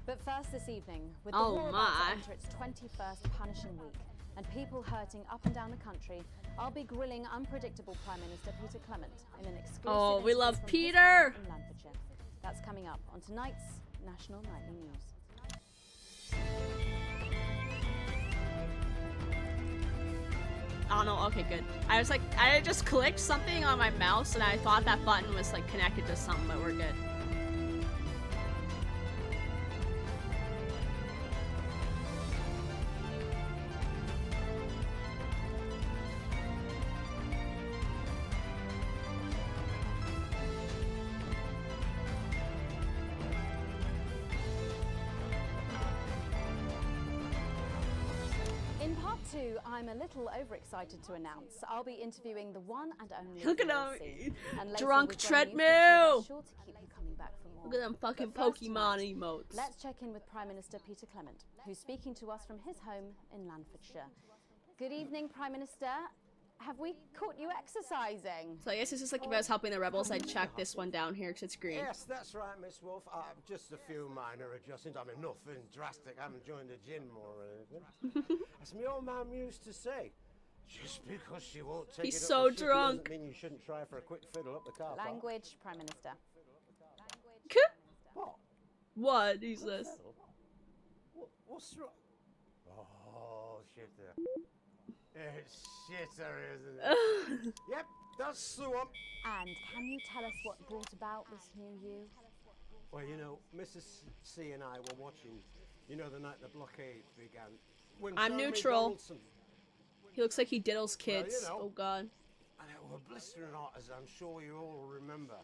But first this evening, with the war about to enter its 21st punishing week, and people hurting up and down the country, I'll be grilling unpredictable Prime Minister Peter Clement in an exclusive Oh, we interview love from his Peter! home in Lanfordshire. That's coming up on tonight's National Nightly News. Oh no, okay, good. I just clicked something on my mouse and I thought that button was like connected to something, but we're good. In part 2, I'm a little overexcited to announce I'll be interviewing the one and only Look at DLC, him, and later drunk with Johnny Newton, treadmill! who's sure to keep you coming back for more. Look at them fucking But first Pokemon tonight, emotes. Let's check in with Prime Minister Peter Clement, who's speaking to us from his home in Lanfordshire. Good evening, Prime Minister. Have we caught you exercising? So I guess this is like if I was helping the rebels, I'd check this one down here because it's green. Yes, that's right, Miss Wolf. Just a few minor adjustments. I mean, nothing drastic. I haven't joined a gym or anything. As my old mum used to say, just because she won't take He's it up so the shit, it drunk. doesn't mean you shouldn't try for a quick fiddle up the car park. Language, Prime Minister. What? What? He says. What's wrong? Oh, shit there. It's shitter, isn't it? Yep, that's the one. And can you tell us what brought about this new you? Well, you know, Mrs. C and I were watching, you know, the night the blockade began. When I'm Jeremy neutral. Donaldson, He looks like he diddles kids. you know. Oh god. and it were blistering hot, as I'm sure you all remember.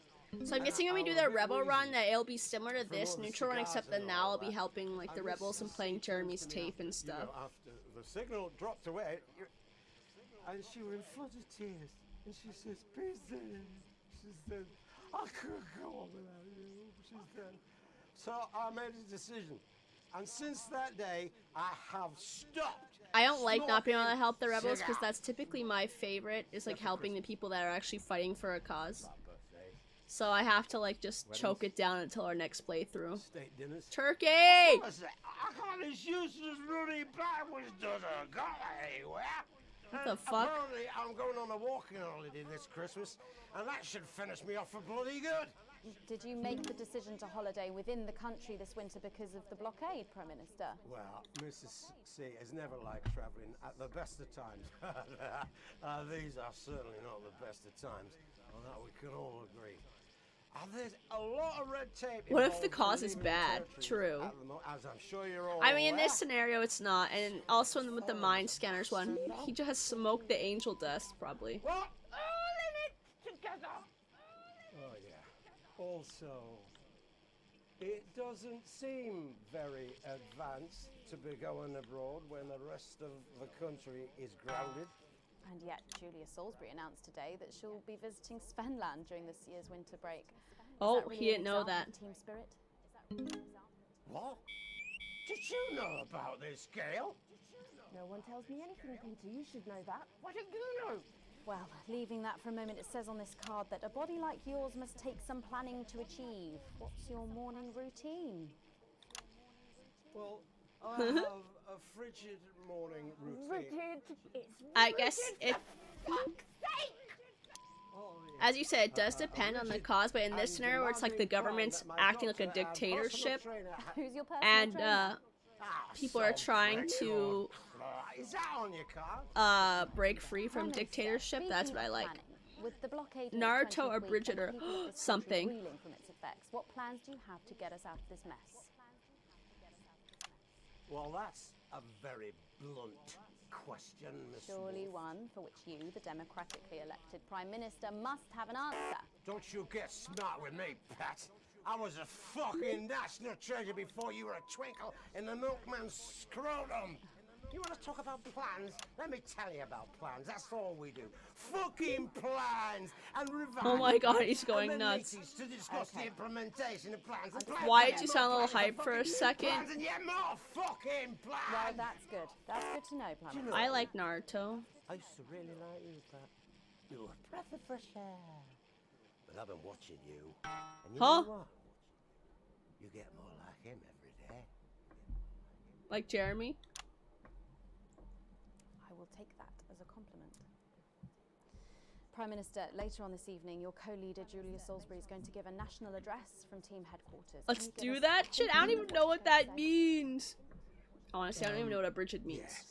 So I'm guessing when we do the rebel run that it'll be similar to this neutral run, except that now I'll be helping like the rebels and playing Jeremy's tape and stuff. You know, after the signal dropped away, and she was in flood of tears, and she says, "Peter," she said, I couldn't go on without you. She's dead. So I made a decision. And since that day, I have stopped. I don't like not being able to help the rebels because that's typically my favorite, is like helping the people that are actually fighting for a cause. So I have to like just choke it down until our next playthrough. State dinners. Turkey! I got this useless Rudy backwards doesn't go anywhere. What the fuck? Apparently I'm going on a walking holiday this Christmas, and that should finish me off for bloody good. Did you make the decision to holiday within the country this winter because of the blockade, Prime Minister? Well, Mrs. C has never liked travelling at the best of times. These are certainly not the best of times, on that we can all agree. There's a lot of red tape. What if the cause is bad? True. As I'm sure you're all I mean, in aware. this scenario, it's not. And also with the mind scanners one, he just smoked the angel dust, probably. What? All in it together. Oh, yeah. Also, it doesn't seem very advanced to be going abroad when the rest of the country is grounded. And yet, Julia Salisbury announced today that she'll be visiting Svenland during this year's winter break. Oh, really he didn't know that. Team spirit? What? Did you know about this, Gail? No one tells me anything, Peter. You should know that. What did you know? Well, leaving that for a moment, it says on this card that a body like yours must take some planning to achieve. What's your morning routine? Well, I have a frigid morning routine. Frigid. It's I guess it. As you said, it does depend on the cause, but in this scenario where it's like the government's acting like a dictatorship, Who's your personal and trainer? people are trying to Is that on your card? break free from dictatorship, that's what I like. With the blockade Naruto or Bridget or something. reeling from its effects, what plans do you have to get us out of this mess? Well, that's a very blunt question, Miss Surely Wolf. one for which you, the democratically elected Prime Minister, must have an answer. Don't you get smart with me, Pat. I was a fucking national treasure before you were a twinkle in the milkman's scrotum. You want to talk about plans? Let me tell you about plans. That's all we do. Fucking plans and revise. Oh my god, he's going and then nuts. meetings to discuss the implementation of plans. And plans Why and did you yet sound a more little plans and hyped for a fucking second? Plans and yet more fucking plans. Well, that's good. That's good to know, Prime Minister. I like Naruto. I used to really like you, Pat. You were a breath of fresh air. But I've been watching you. And you Huh? know what? You get more like him every day. Like Jeremy. I will take that as a compliment. Prime Minister, later on this evening, your co-leader Julia Salisbury is going to give a national address from team headquarters. Let's Can you do give that us a shit. I don't preview even of know what what she's going that to say? means. Honestly, I don't even know what a Bridget means. Yes.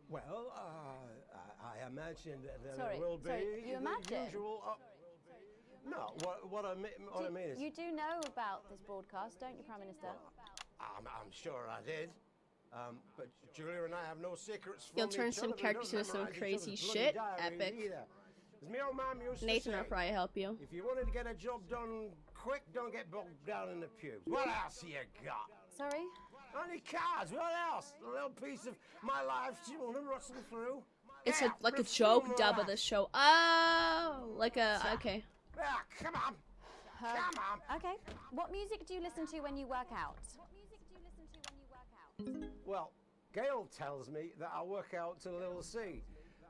Well, I imagine that there Sorry, will be you the imagine? usual. No, what I mean is. You do know about this broadcast, don't you, Prime Minister? I'm sure I did. But Julia and I have no secrets from You'll turn each some other. We characters don't into some memorize each crazy other's bloody shit. diaries Epic. either. As my old mum used to Nathan say, will probably help you. if you wanted to get a job done quick, don't get bogged down in the pubes. What else you got? Sorry? Only cards. What else? A little piece of my life do you want to rustle through? It's Yeah, like a from joke dub of life. the show. Oh, like a okay. Ah, come on. Come on. Okay. What music do you listen to when you work out? Well, Gail tells me that I work out to Little C,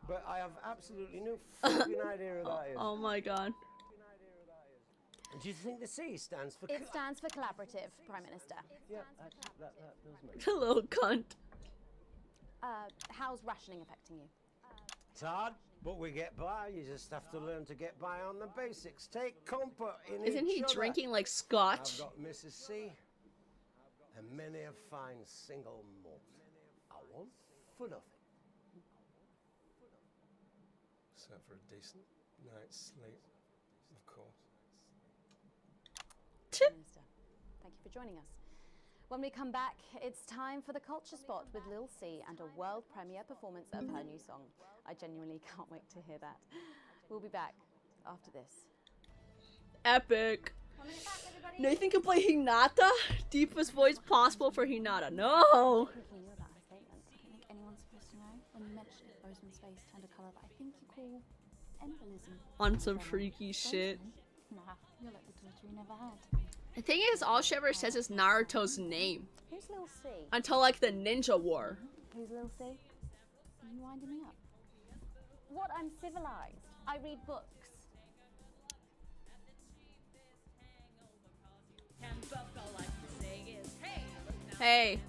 but I have absolutely no fucking idea who that is. Oh my god. Do you think the C stands for? It stands for collaborative, Prime Minister. Yeah, that does make A little cunt. How's rationing affecting you? It's hard, but we get by. You just have to learn to get by on the basics. Take comfort in Isn't each he other. drinking like scotch? I've got Mrs. C and many a fine single malt. I want for nothing. So for a decent night's sleep, of course. Prime Minister, thank you for joining us. When we come back, it's time for the Culture Spot with Lil C and a world premiere performance of her new song. I genuinely can't wait to hear that. We'll be back after this. Epic. Nathan can play Hinata? Deepest voice possible for Hinata. No! I think you knew about her statement. I don't think anyone's supposed to know. When you mentioned Rosamund's face turned a colour that I think you call embolism. On some freaky shit. Nah, you're like the daughter he never had. The thing is, all she ever says is Naruto's name. Who's Lil C? Until, like, the Ninja War. Who's Lil C? Are you winding me up? What? I'm civilized. I read books. Hey.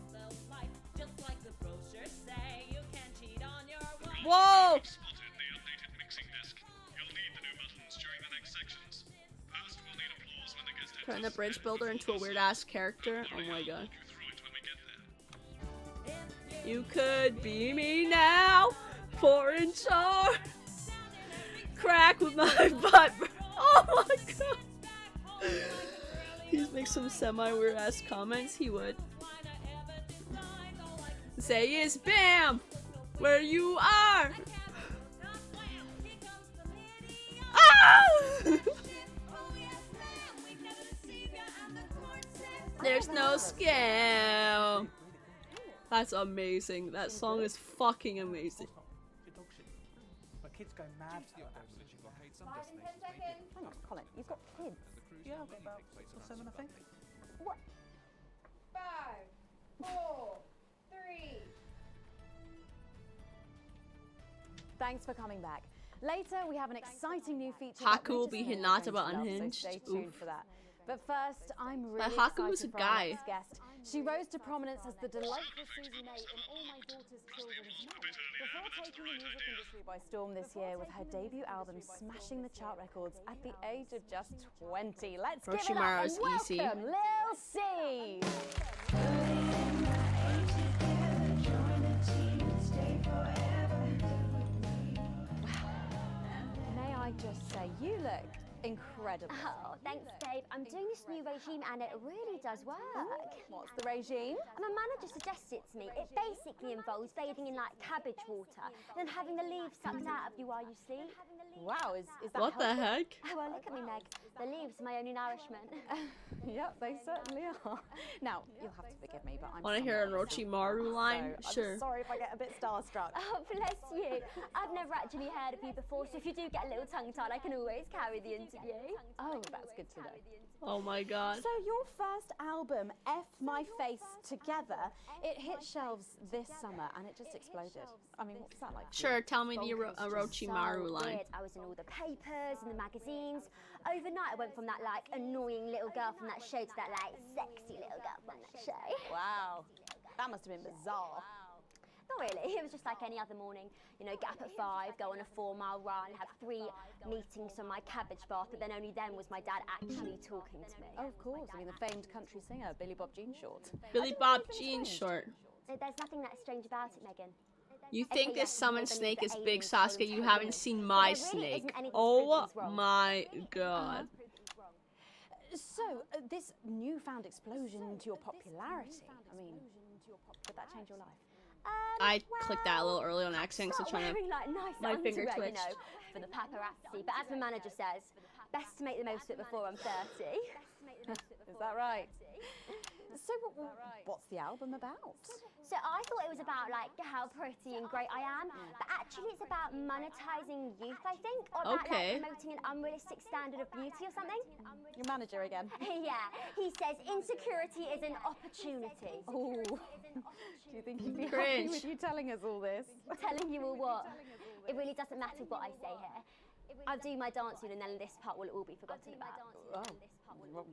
Whoa! Turn the bridge builder into a weird ass character. Oh my god. You could be me now, 4-inch arm, crack with my butt. Oh my god. He's make some semi weird ass comments. He would say is bam where you are. Ah! There's no scale. That's amazing. That song is fucking amazing. My kids go mad for that. Hang on, Colin, you've got kids. Yeah, I've got about 6 or 7, I think. What? 5, 4, 3. Thanks for coming back. Later, we have an exciting new feature. Haku will be Hinata but Love, unhinged. so stay tuned for that. But first, I'm really Haku was excited a for our guy. next guest. She rose to prominence as the delightful Susie May in All My Daughter's Children's Mouth before taking the music industry by storm this year with her debut album smashing the chart records at the age of just 20. Let's give it up and Orochimaru's easy. welcome Lil C. May I just say, you look incredible. Oh, thanks, Dave. I'm doing this new regime and it really does work. What's the regime? My manager suggested it to me. It basically involves bathing in like cabbage water and then having the leaves sucked out of you while you sleep. Wow, is that What the helpful? heck? Oh, well, look at me, Meg. The leaves are my only nourishment. Yep, they certainly are. Now, you'll have to forgive me, but I'm Want to hear an somewhat Orochimaru line? so Sure. I'm sorry if I get a bit starstruck. Oh, bless you. I've never actually heard of you before, so if you do get a little tongue-tied, I can always carry the interview. Oh, that's good to know. Oh my god. So your first album, F My Face Together, it hit shelves this summer and it just exploded. I mean, what was that like? Sure, tell me the Orochimaru So line. weird. I was in all the papers and the magazines. Overnight, I went from that like annoying little girl from that show to that like sexy little girl from that show. Wow, that must have been bizarre. Not really. It was just like any other morning. You know, get up at 5, go on a 4-mile run, have 3 meetings on my cabbage bath, but then only then was my dad actually talking to me. Oh, of course. I mean, the famed country singer, Billy Bob Jean Short. Billy Bob Jean Short. There's nothing that strange about it, Megan. You think Okay, this yes, summoned I snake believe is that big, aliens Sasuke? told You me. haven't seen But my there really snake. isn't anything Oh wrong. my god. So, this newfound explosion into your popularity, I mean, did that change your life? I clicked that a little early on accident, so Start trying wearing, to. like, nice My finger underwear, twitched. you know, for the paparazzi. But as my manager says, best to make the most of it before I'm 30. Is that right? So, what's the album about? So I thought it was about like how pretty and great I am, but actually it's about monetizing youth, I think, or about Okay. like promoting an unrealistic standard of beauty or something. Your manager again. Yeah, he says insecurity is an opportunity. Oh, do you think he'd be happy Cringe. with you telling us all this? Telling you all what? It really doesn't matter what I say here. I'll do my dancing and then this part will all be forgotten about. Oh.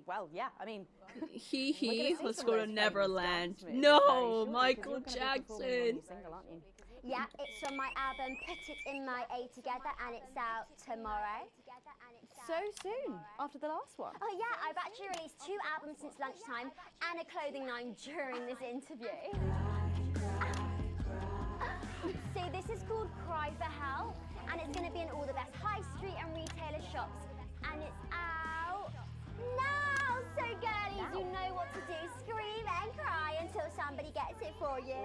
Well, yeah, I mean... Hee, let's some go of to those Neverland. famous moves No, very shortly, 'cause Michael you're gonna be performing on your Jackson. new single, aren't you? Yeah, it's from my album Put It In My A Together and it's out tomorrow. So soon, after the last one. Oh yeah, I've actually released 2 albums since lunchtime and a clothing line during this interview. See, this is called Cry for Help and it's going to be in all the best high street and retailer shops and it's out now. So girlies, you know what to do. Scream and cry until somebody gets it for you.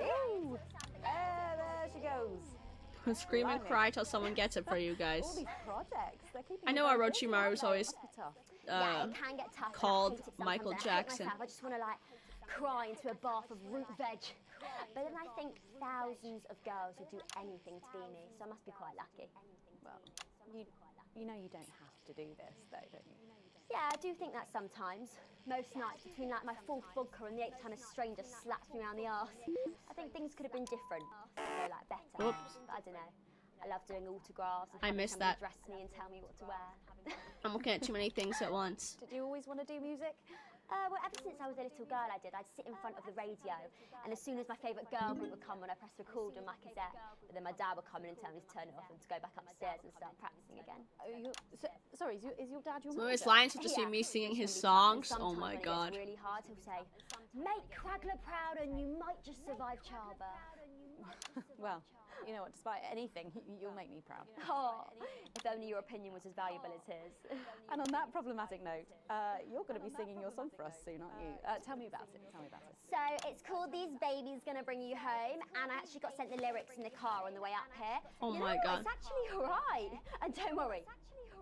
Ooh. There she goes. Scream and cry till someone gets it for you All guys. these projects, they're keeping I you know very busy, Orochimaru's aren't they? always Must be tough. Yeah, it can get tough. called I hate it sometimes. Michael I hate Jackson. myself. I just want to like cry into a bath of root veg. But then I think thousands of girls would do anything to be me, so I must be quite lucky. Well, you know you don't have to do this, though, don't you? Yeah, I do think that sometimes. Most nights between like my fourth vodka and the 8th time a stranger slaps me around the arse. I think things could have been different. Though, like better. Oops. But I don't know. I love doing autographs and I having missed somebody that. dress me and tell me what to wear. I'm looking at too many things at once. Did you always want to do music? Well, ever since I was a little girl, I'd sit in front of the radio, and as soon as my favourite girl group would come on, I'd press record on my cassette, but then my dad would come in and tell me to turn it off and to go back upstairs and start practicing again. Sorry, is your dad your Some of manager? his lines would just be me singing his songs. Oh my god. It's really hard. He'll say, "Make Quagler proud, and you might just survive childbirth." Well, you know what, despite anything, you'll make me proud. Oh, if only your opinion was as valuable as his. And on that problematic note, you're going to be singing your song for us soon, aren't you? Tell me about it. So it's called These Babies Gonna Bring You Home, and I actually got sent the lyrics in the car on the way up here. Oh you my know god. What? It's actually alright. And don't worry,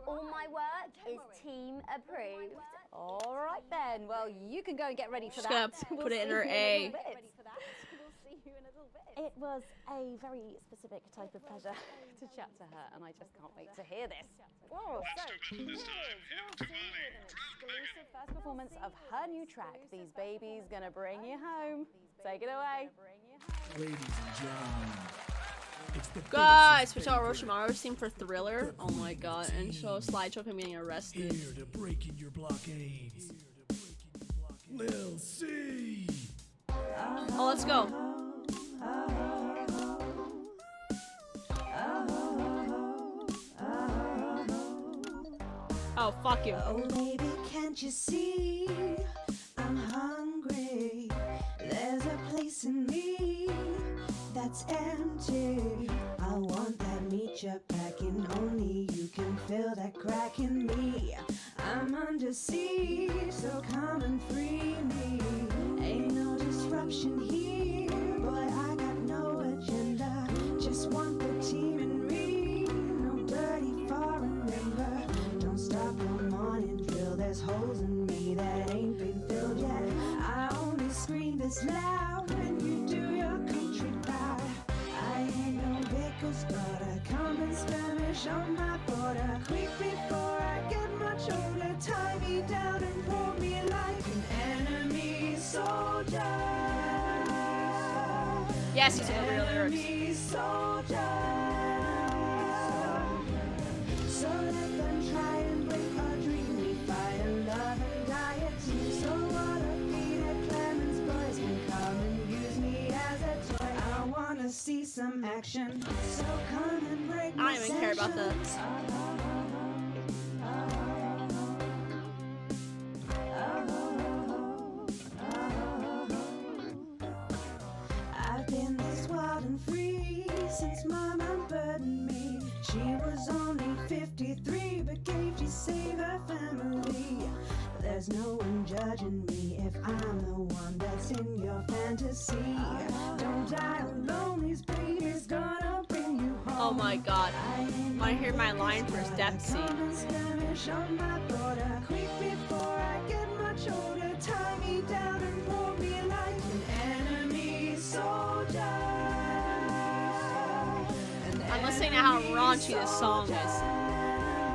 all my work is team approved. All right then. Well, you can go and get ready for Just that. gonna put it in her A. It was a very specific type of pleasure to chat to her, and I just can't wait to hear this. Whoa, so here's your exclusive first performance of her new track, These Babies Gonna Bring You Home. Take it away. Ladies and gentlemen, it's the Guys, switch out Orochimaru's theme for Thriller. Oh my god, and show a slideshow of him getting arrested. here to break in your blockades. Lil C. Oh, let's go. Oh, fuck you. Oh, baby, can't you see? I'm hungry. There's a place in me that's empty. I want that meat you're packing. Only you can fill that crack in me. I'm under siege, so come and free me. Ain't no disruption here. Boy, I got no agenda. Just want the team and me. No dirty foreign member. Don't stop no morning drill. There's holes in me that ain't been filled yet. I only scream this loud when you do your country bad. I ain't no baker's daughter. Common Spanish on my border. Quick before I get much older. Tie me down and pour me like an enemy soldier. Yes, he's gonna real lyrics. Enemy soldier. So let them try and break our dream. We fight and love and die at two. So what a Peter Clemens boys can come and use me as a toy. I wanna see some action. So come and break my I don't even care about the. I've been this wild and free since Mama burdened me. She was only 53, but gave to save her family. There's no one judging me if I'm the one that's in your fantasy. Don't die alone, these babies gonna bring you home. Oh my god. Wanna hear my line for his death scene? On my border, quick before I get much older. Tie me down and pour me like an enemy soldier. I'm listening to how raunchy this song is.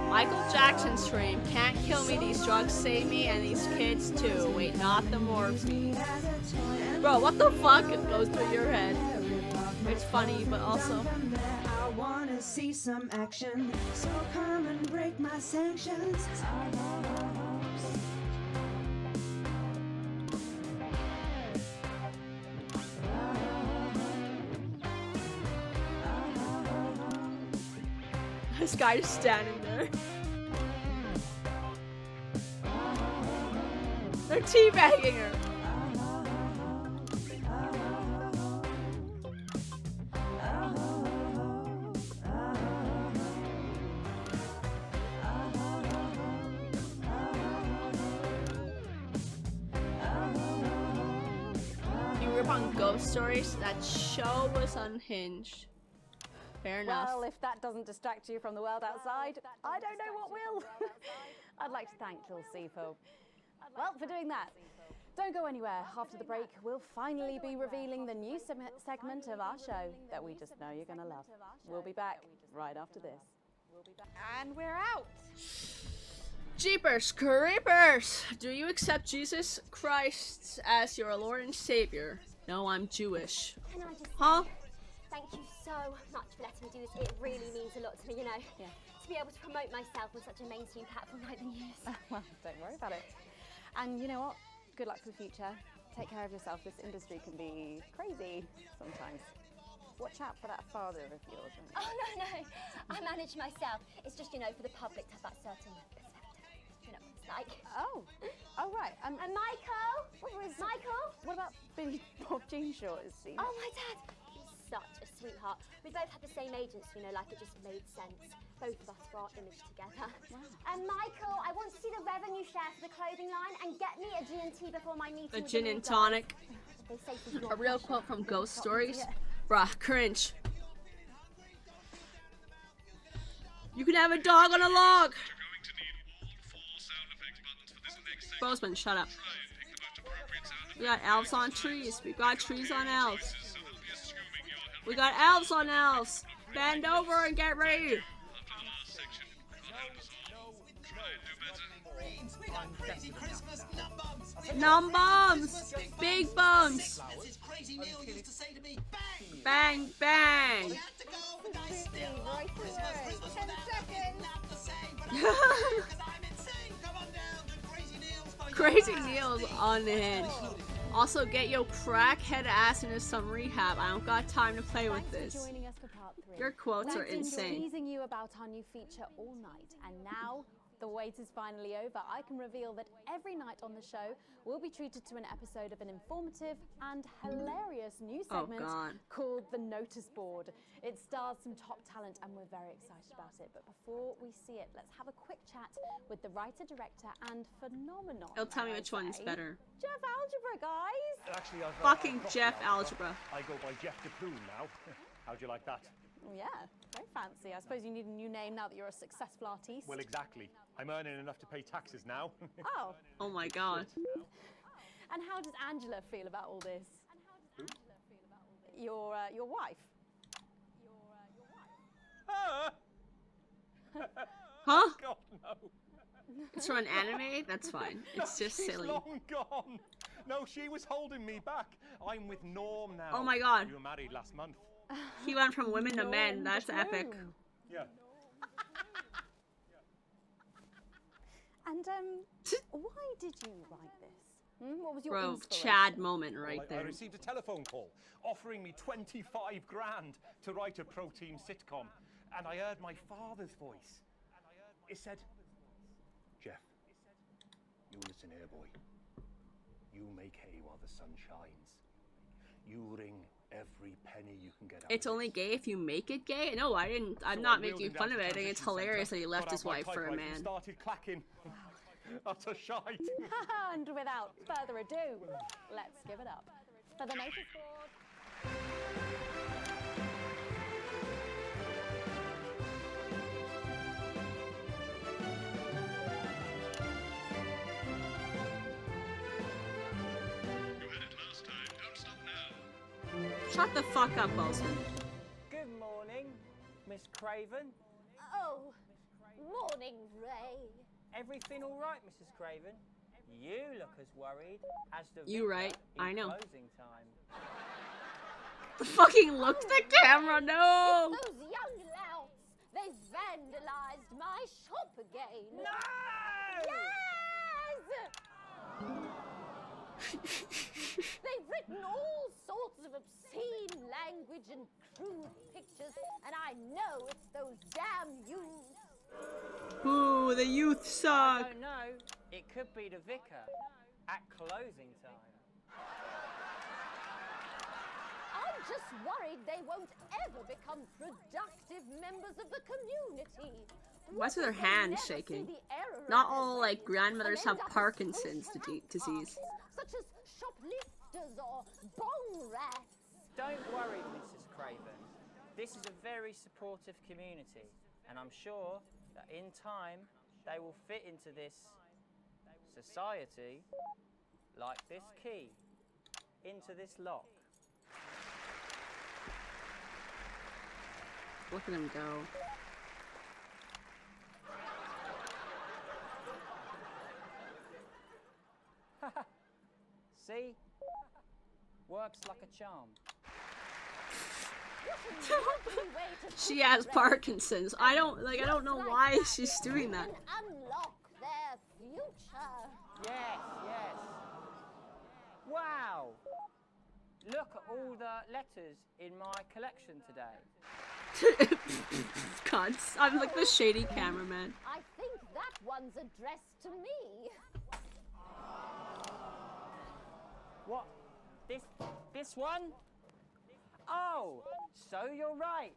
Michael Jackson's scream, can't kill me, these drugs save me, and these kids too. Wait, not the morphine. Bro, what the fuck goes through your head? It's funny, but also... I wanna see some action, so come and break my sanctions. This guy just standing there. They're teabagging her. You grew up on ghost stories? That show was unhinged. Fair enough. Well, if that doesn't distract you from the world outside, I don't know what will. I'd like to thank Lil C for doing that. Don't go anywhere. After the break, we'll finally be revealing the new segment of our show that we just know you're going to love. We'll be back right after this. And we're out. Jeepers creepers! Do you accept Jesus Christ as your Lord and Savior? No, I'm Jewish. Can I just Huh? thank you so much for letting me do this. It really means a lot to me, you know. Yeah. To be able to promote myself on such a mainstream platform like the news. Well, don't worry about it. And you know what? Good luck for the future. Take care of yourself. This industry can be crazy sometimes. Watch out for that father of yours. Oh, no. I manage myself. It's just, you know, for the public to have that certain perception. You know what it's like. Oh, right. And Michael? Michael? What about Billy Bob Jean Short? Is he? Oh, my dad. He's such a sweetheart. We both had the same agents, you know, like it just made sense. Both of us for our image together. Wow. And Michael, I want to see the revenue share for the clothing line and get me a G&T before my meeting. A gin and tonic. A real quote from Ghost Stories. Bruh, cringe. You can have a dog on a log. Bozeman, shut up. We got elves on trees. We got trees on elves. We got elves on elves. Bend over and get ready. Num bums! Big bums! Bang, bang! Crazy Neil's unhinged. Also, get your crackhead ass into some rehab. I don't got time to play with this. Your quotes are insane. Teasing you about our new feature all night, and now the wait is finally over. I can reveal that every night on the show will be treated to an episode of an informative and hilarious new segment called The Notice Board. It stars some top talent and we're very excited about it. But before we see it, let's have a quick chat with the writer, director, and phenomenon. He'll tell me which one's better. Jeff Algebra, guys! Actually, Fucking Jeff Algebra. I go by Jeff DePloon now. How'd you like that? Yeah, very fancy. I suppose you need a new name now that you're a successful artiste. Well, exactly. I'm earning enough to pay taxes now. Oh. Oh my god. And how does Angela feel about all this? Your wife. Huh? God, no. It's from an anime? That's fine. It's just She's silly. long gone. No, she was holding me back. I'm with Norm now. Oh my god. You were married last month. He went from women to men. That's epic. Yeah. And why did you write this? What was your Bro, inspiration? Chad moment right I there. received a telephone call offering me 25 grand to write a pro-team sitcom, and I heard my father's voice. It said, Jeff, you listen here, boy. You make hay while the sun shines. You wring every penny you can get out. It's only gay if you make it gay? No, I didn't. I'm not making fun of it. I think it's hilarious that he left his wife for a man. Started clacking. Utter shite. And without further ado, let's give it up for the notice board. Shut the fuck up, Bozeman. Good morning, Miss Craven. Oh, morning, Ray. Everything all right, Mrs. Craven? You look as worried as the You vicar right, in I know. closing time. The fucking look at the camera, no! It's those young louts. They've vandalized my shop again. No! Yes! They've written all sorts of obscene language and crude pictures, and I know it's those damn youths. Boo, the youth I suck. don't know. It could be the vicar at closing time. I'm just worried they won't ever become productive members of the community. Why's their hands shaking? Not all, like, grandmothers have Parkinson's disease. Such as shoplifters or bong rats. Don't worry, Mrs. Craven. This is a very supportive community, and I'm sure that in time they will fit into this society like this key into this lock. Look at him go. See? Works like a charm. She has Parkinson's. I don't know why she's doing that. Unlock their future. Yes, yes. Wow! Look at all the letters in my collection today. God, I'm like the shady cameraman. I think that one's addressed to me. What? This one? Oh, so you're right.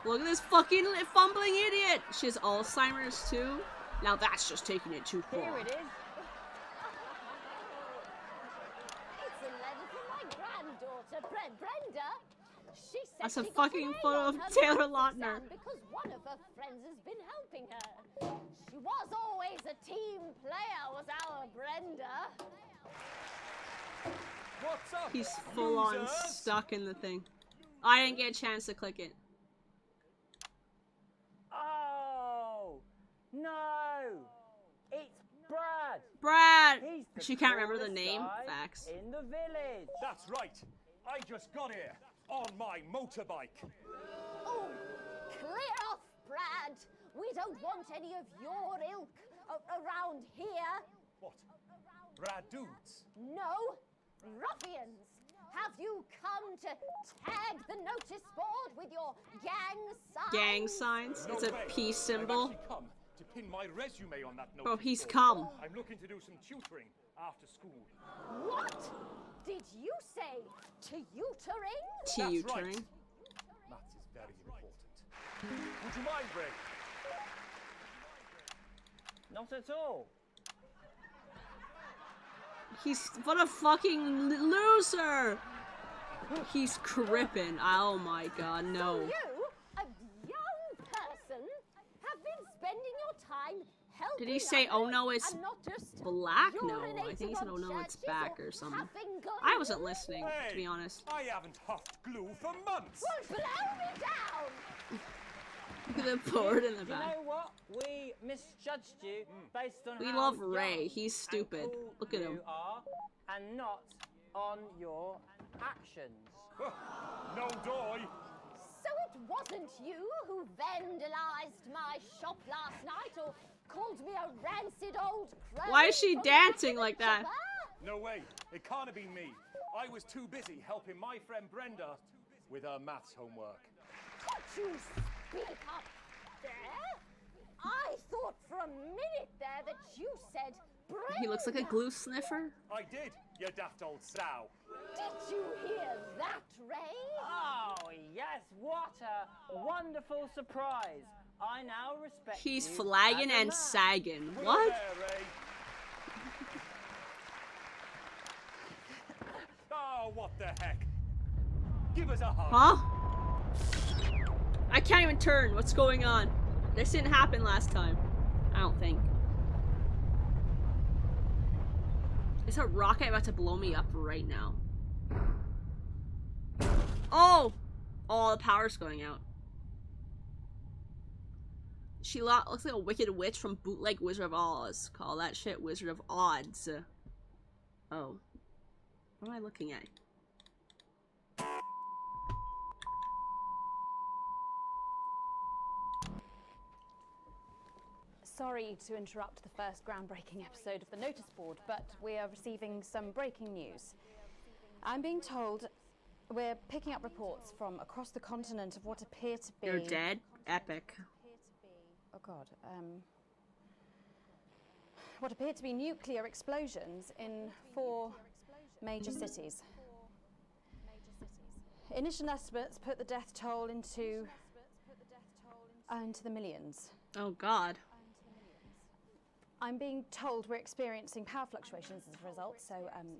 Look at this fucking fumbling idiot. She has Alzheimer's too. Now that's just taking it too far. Here it is. It's a letter from my granddaughter, Brenda. She said That's a she got fucking an A photo on of her Taylor maths Lautner. exam because one of her friends has been helping her. She was always a team player, was our Brenda. What's up? He's full on stuck in the thing. I didn't get a chance to click it. Oh no! It's Brad. Brad. He's the She can't remember the coolest name. guy Facts. in the village. That's right. I just got here on my motorbike. Oh, clear off, Brad. We don't want any of your ilk around here. What? Rad dudes? No, ruffians. Have you come to tag the notice board with your gang signs? Gang signs. No It's a way. peace I've symbol. actually come to pin my resume on that notice. Bro, he's board. come. I'm looking to do some tutoring after school. What did you say? Tutoring? Tutoring. Maths is very important. Would you mind, Ray? Not at all. He's what a fucking loser. He's crippin'. Oh my god, So no. you, a young person, have been spending your time helping Did he say, others oh no, it's and not just black? No, I urinating think he said, on oh no, it's churches back or or something. having I wasn't listening, to be honest. I haven't huffed glue for months. Well, blow me down! Look at the board in the You back. know what? We misjudged you based on We how love Ray. young He's stupid. and cool Look at him. you are, and not on your actions. No doy. So it wasn't you who vandalized my shop last night or called me a rancid old crow? Why is she from dancing the like that? shop, No way. It can't have been me. I was too busy helping my friend Brenda with her maths homework. Could you speak up there? I thought for a minute there that you said Brenda. He looks like a glue sniffer. I did, you daft old sow. Did you hear that, Ray? Oh, yes, what a wonderful surprise. I now respect He's you flagging as a and man. sagging. Put her What? there, Ray. Oh, what the heck? Give us a hug. Huh? I can't even turn. What's going on? This didn't happen last time. I don't think. Is a rocket about to blow me up right now? Oh! Oh, the power's going out. She looks like a wicked witch from Bootleg Wizard of Oz. Call that shit Wizard of Odds. Oh. What am I looking at? Sorry to interrupt the first groundbreaking episode of the notice board, but we are receiving some breaking news. I'm being told we're picking up reports from across the continent of what appear to be... You're dead? Epic. Oh god, what appear to be nuclear explosions in 4 major cities. Initial estimates put the death toll into the millions. Oh god. I'm being told we're experiencing power fluctuations as a result, so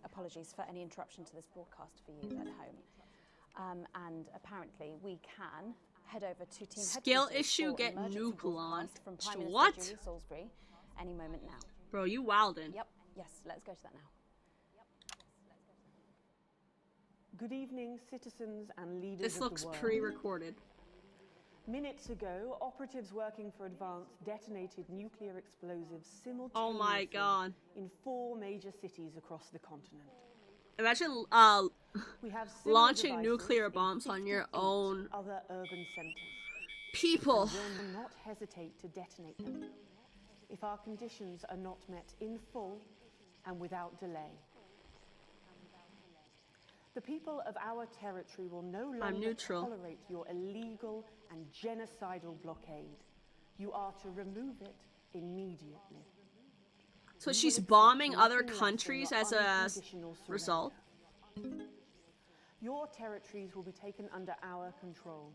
apologies for any interruption to this broadcast for you at home. And apparently we can head over to Team Skill Headquarters issue, for get emergency nuke broadcast launched. from Prime Minister What? Julie Salisbury any moment now. Bro, you wildin'. Yep, yes, let's go to that now. Good evening, citizens and leaders This of looks the world. pre-recorded. Minutes ago, operatives working for Advance detonated nuclear explosives simultaneously Oh my god. in 4 major cities across the continent. Imagine We have similar launching devices nuclear in bombs on your 58 own other urban centers. people. And will not hesitate to detonate them if our conditions are not met in full and without delay. The people of our territory will no longer tolerate your illegal and genocidal blockade. You are to remove it immediately. So she's bombing other countries as a result? Your territories will be taken under our control.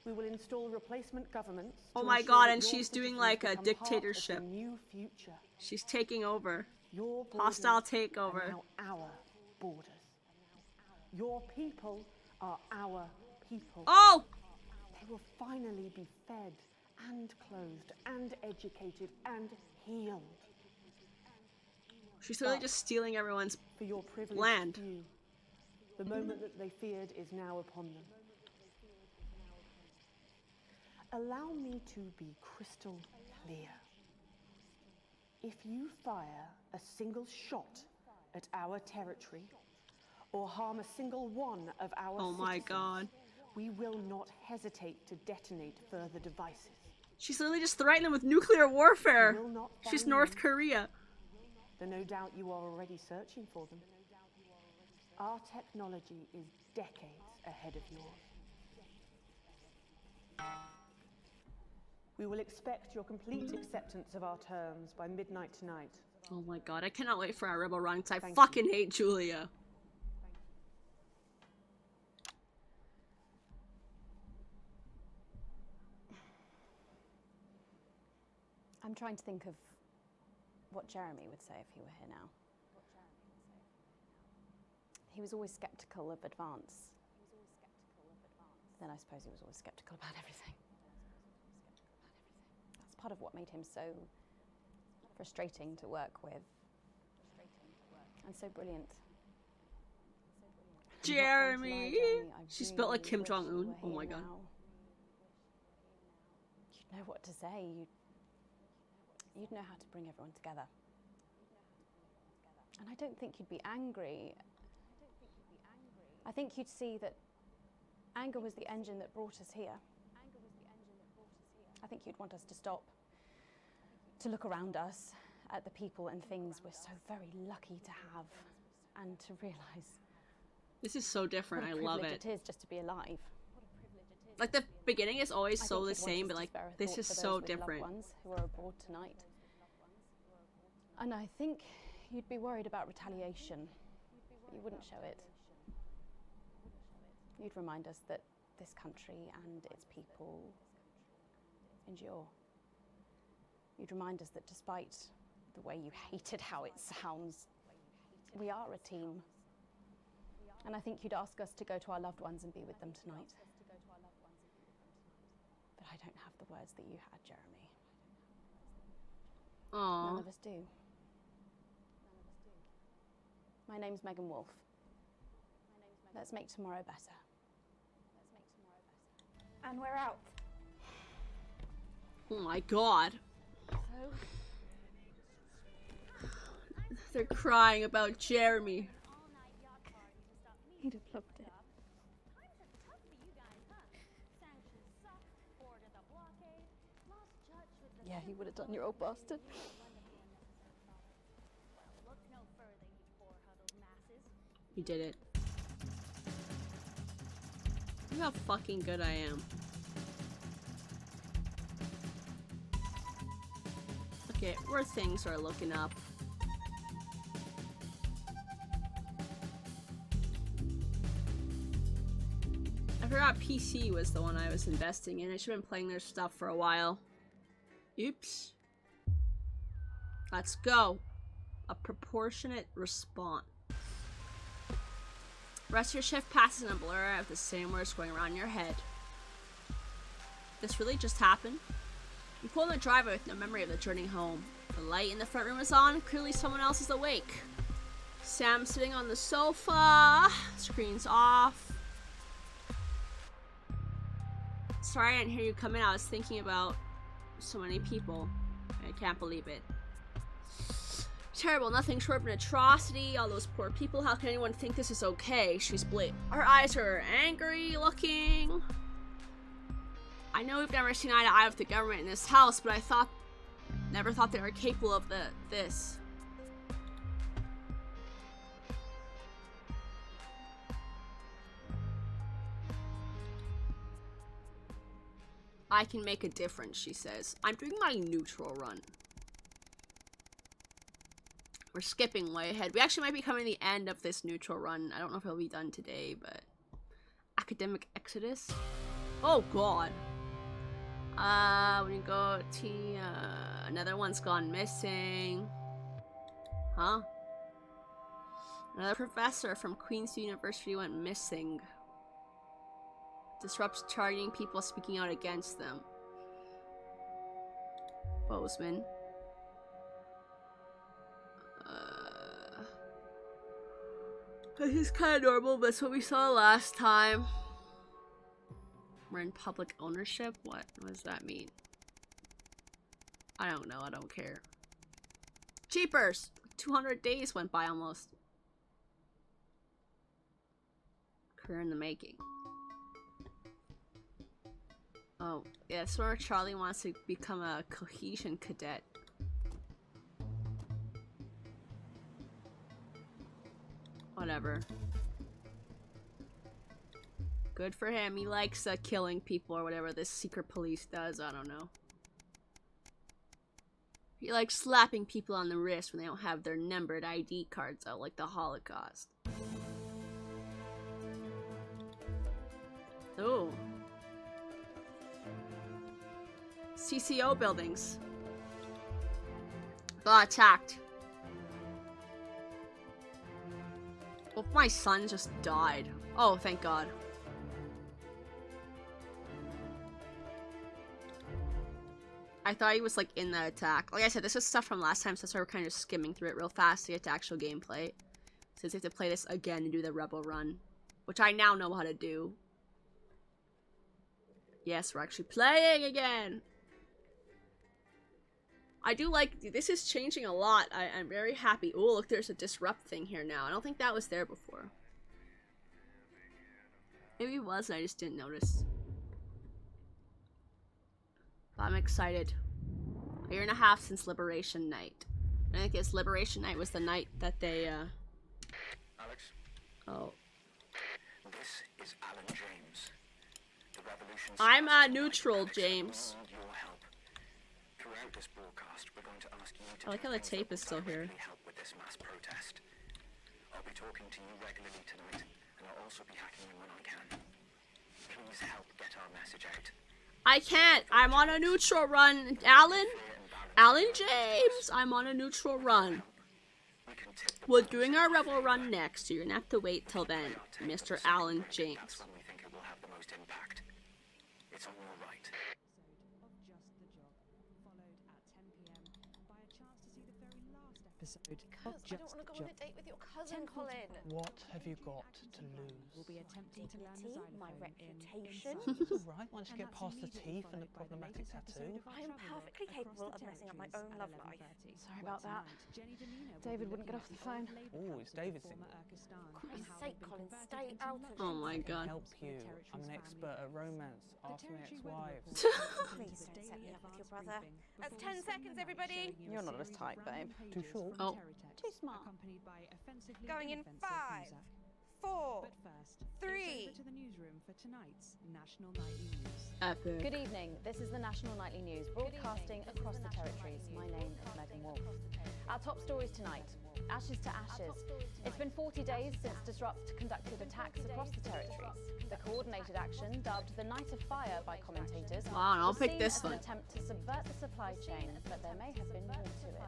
We will install replacement governments. Oh my god, and she's doing like a dictatorship. New future. She's taking over. Your Hostile takeover. are now our borders. Your people are our people. Oh! They will finally be fed and clothed and educated and healed. She's literally just stealing everyone's for your privileged land. Few, the moment that they feared is now upon them. Allow me to be crystal clear. If you fire a single shot at our territory, or harm a single one of our Oh my citizens, god. we will not hesitate to detonate further devices. She's literally just threatening them with nuclear warfare. You will not She's find North them. Korea. Though no doubt you are already searching for them. Our technology is decades ahead of yours. We will expect your complete acceptance of our terms by midnight tonight. Oh my god, I cannot wait for our rebel run because I Thank fucking hate Julia. I'm trying to think of what Jeremy would say if he were here now. He was always skeptical of Advance. Then I suppose he was always skeptical about everything. That's part of what made him so frustrating to work with. And so brilliant. Jeremy! She's built like Kim Jong-un. Oh my god. You'd know what to say. You'd know how to bring everyone together. And I don't think you'd be angry. I think you'd see that anger was the engine that brought us here. I think you'd want us to stop, to look around us at the people and things we're so very lucky to have, and to realise This is so different. I love it. It is just to be alive. Like the beginning is always I so think the you'd want same, us but to like spare a this thought is for so those with loved different. ones who are abroad tonight. And I think you'd be worried about retaliation. You wouldn't show it. You'd remind us that this country and its people endure. You'd remind us that despite the way you hated how it sounds, we are a team. And I think you'd ask us to go to our loved ones and be with them tonight. But I don't have the words that you had, Jeremy. Aww. None of us do. My name's Megan Wolf. Let's make tomorrow better. And we're out. Oh my god. So, They're crying about Jeremy. he'd have loved it. Yeah, he would have done, your old bastard. You did it. Look how fucking good I am. Okay, where things are looking up. I forgot PC was the one I was investing in. I should have been playing their stuff for a while. Oops. Let's go. A proportionate response. Rest of your shift passes in a blur of the same words going around your head. This really just happened? You pull in the driveway with no memory of the journey home. The light in the front room is on. Clearly someone else is awake. Sam's sitting on the sofa. Screen's off. sorry I didn't hear you come in. I was thinking about so many people. I can't believe it. Terrible, nothing short of an atrocity. All those poor people. How can anyone think this is okay? She's her eyes are angry looking. I know we've never seen eye to eye with the government in this house, but never thought they were capable of this. I can make a difference, she says. I'm doing my neutral run. We're skipping way ahead. We actually might be coming to the end of this neutral run. I don't know if it'll be done today, but... Academic Exodus? Oh, God. When you go to... another one's gone missing. Huh? Another professor from Queen's University went missing. Disrupts targeting people speaking out against them. Bozeman. This is kind of normal, but it's what we saw last time. We're in public ownership? What does that mean? I don't know, I don't care. Cheapers! 200 days went by almost. Career in the making. Oh, yeah, so where Charlie wants to become a cohesion cadet. Whatever. Good for him. He likes killing people or whatever this secret police does. I don't know. He likes slapping people on the wrist when they don't have their numbered ID cards out, like the Holocaust. Oh. CCO buildings. Got attacked. Both my sons just died. Oh, thank God. I thought he was like in that attack. Like I said, this is stuff from last time, so that's why we're kind of skimming through it real fast to get to actual gameplay. Since we have to play this again and do the Rebel run, which I now know how to do. Yes, we're actually playing again. I do like, this is changing a lot. I'm very happy. Oh, look, there's a disrupt thing here now. I don't think that was there before. Maybe it was and I just didn't notice. But I'm excited. A year and a half since Liberation Night. I think this Liberation Night was the night that they, Alex? Oh. This is Alan James. The revolution. I'm neutral, James. Throughout this broadcast, we're going to ask you to I like how the tape is still here. help with this mass protest. I'll be talking to you regularly tonight, and I'll also be hacking in when I can. Please help get our message out. I can't. I'm on a neutral run. Alan James. I'm on a neutral run. We're doing our Rebel run next, so you're gonna have to wait till then, Mr. Alan James. That's when we think it will have the most impact. It's on your right. Episode Because I don't want to go on a date with your cousin, Colin. What have you got to lose? We'll be attempting to learn the xylophone My reputation. It's alright, once you get past the teeth and the problematic tattoo. I am perfectly capable of messing up my own love life. Sorry about that. David wouldn't get off the phone. Oh, it's David single. Christ's sake, Colin, stay out of it. Oh my God. Help you. I'm an expert at romance. Ask my ex-wives. Please don't set me up with your brother. That's 10 seconds, everybody. You're not as tight, babe. Too short. Oh. Too smart. Going in 5, 4, 3. To the newsroom for tonight's National Nightly News. Epic. Good evening. This is the National Nightly News, broadcasting across the territories. My name is Megan Wolf. Our top stories tonight. Ashes to ashes. It's been 40 days since Disrupt conducted attacks across the territories. The coordinated action, dubbed the Night of Fire by commentators, Wow, I'll was pick seen this as one. an attempt to subvert the supply chain, but there may have been more to it.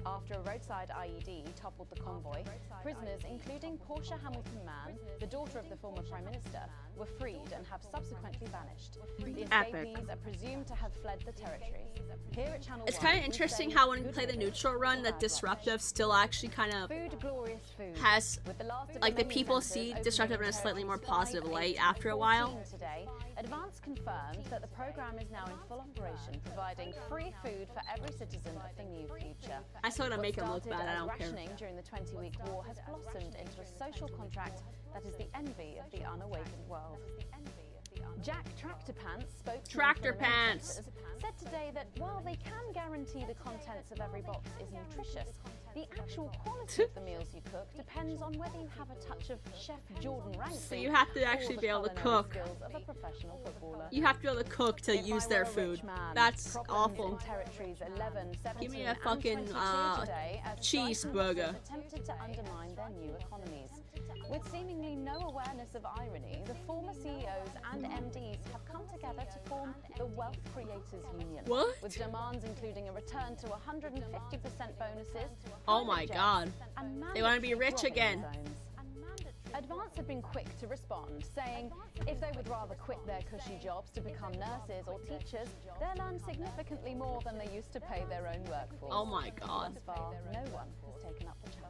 After a roadside IED toppled the convoy, prisoners, including Portia Hamilton Mann, the daughter of the former Prime Minister, were freed and have subsequently vanished. The Epic. escapees are presumed to have fled the territories. Here at Channel It's 1, kind of we interesting say how when we good play the food, neutral run, that Disruptive still actually kind of food, glorious food. has, With the last of like, the many people centres see opening Disruptive in a in slightly more territories positive 5, light 8, after a 14 while. Today, a Advance confirmed that the program is now in full operation, providing free food for every citizen of the new future. I still want to make him look bad. I don't care. Rationing during the 20-week war has blossomed into a social contract that is the envy of the unawakened world. Jack Tractor Pants spoke to Tractor Pants said today that while they can guarantee the contents of every box is nutritious, the actual quality of the meals you cook depends on whether you have a touch of Chef Jordan Ramsay. So you have to actually be able to cook. Of a professional footballer. You have to be able to cook to use their food. That's awful. Give me a fucking cheeseburger. Attempted to undermine their new economies. With seemingly no awareness of irony, the former CEOs and MDs have come together to form the Wealth Creators Union. What? With demands including a return to 150% bonuses. Oh my god. They want to be rich again. Advance have been quick to respond, saying if they would rather quit their cushy jobs to become nurses or teachers, they'll earn significantly more than they used to pay their own workforce. Oh my god. Thus far, no one has taken up the challenge.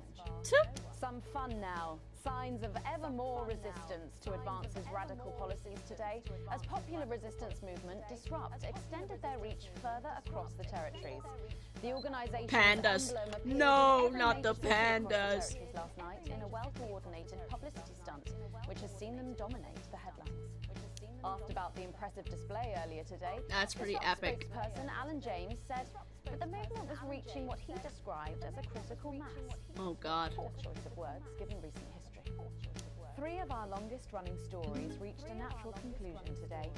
Some fun now. Signs of ever more resistance to Advance's radical policies today, as popular resistance movement Disrupt extended their reach further across the territories. The organization's pandas. emblem No, appeared not the every nation across the pandas. territories last night in a well-coordinated publicity stunt, which has seen them dominate the headlines. Asked about the impressive display earlier today, That's pretty Disrupt epic. spokesperson Alan James said that the movement was reaching what he described as a critical mass. Oh god. Poor choice of words given recent history. 3 of our longest-running stories reached a natural conclusion today.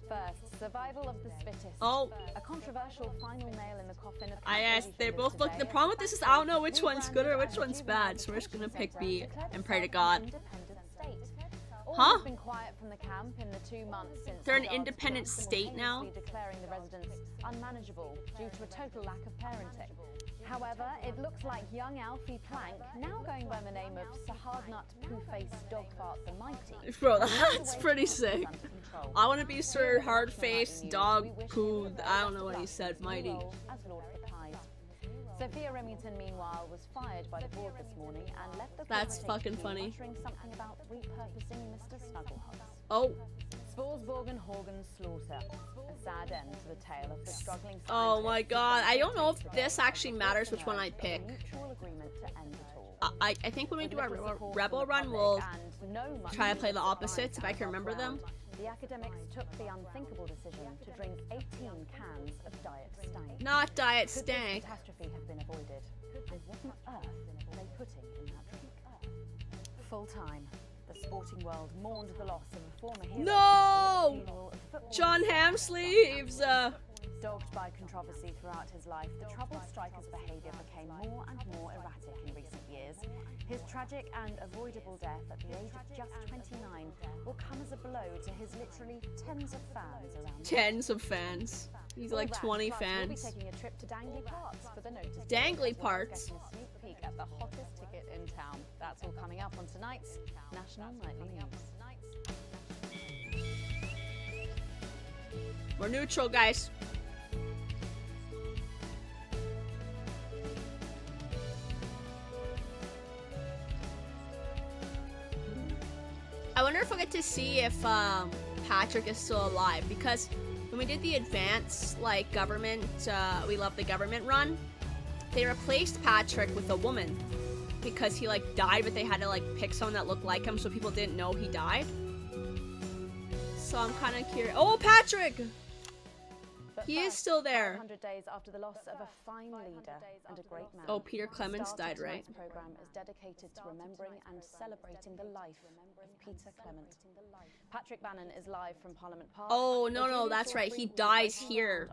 First, survival of the fittest. Oh. A controversial final nail in the coffin of I asked, they both look. The problem with this is I don't know which one's good or which one's bad, so we're just gonna pick B and pray to God. Huh? Been quiet from the camp in the 2 months since They're an the guards independent began state now? simultaneously declaring the residents unmanageable due to a total lack of parenting. However, it looks like young Alfie Plank, now going by the name of Sahadnut Poo-Face Dogfart the Mighty. Bro, that's pretty sick. I want to be Sir Hard-Faced Dog Poo. I don't know what he said. Mighty. As Lord of the Pies. Sophia Remington, meanwhile, was fired by the board this morning and left the That's Court fucking HQ funny. muttering something about repurposing Mr. Snugglehugs. Oh. Sporsborg and Horgan slaughter. A sad end to the tale of the struggling Oh my god. I don't know if this actually matters which one I pick. mutual agreement to end it all. I think when we do our Rebel run, we'll try to play the opposites if I can remember them. The academics took the unthinkable decision to drink 18 cans of Diet Stank. Not Diet Could Stank. this catastrophe have been avoided? And what on earth were they putting in that drink? Full time. The sporting world mourned the loss of a former hero. No! John Hamsleeves! Dogged by controversy throughout his life, the troubled striker's behaviour became more and more erratic in recent years. His tragic and avoidable death at the age of just 29 will come as a blow to his literally tens of fans around the Tens of fans. He's like 20 We'll be fans. taking a trip to Dangley Parks for the notice. Dangly Parks. Getting a sneak peek at the hottest ticket in town. That's all coming up on tonight's National Nightly News. We're neutral, guys. I wonder if we'll get to see if Patrick is still alive, because when we did the advanced like government, we love the government run, they replaced Patrick with a woman because he like died, but they had to like pick someone that looked like him so people didn't know he died. So I'm kind of curious. Oh, Patrick! He is still there. 100 days after the loss of a fine leader and a great man. Oh, Peter Clements died, right? This program is dedicated to remembering and celebrating the life of Peter Clement. Patrick Bannon is live from Parliament Park. Oh, no, that's right. He dies here.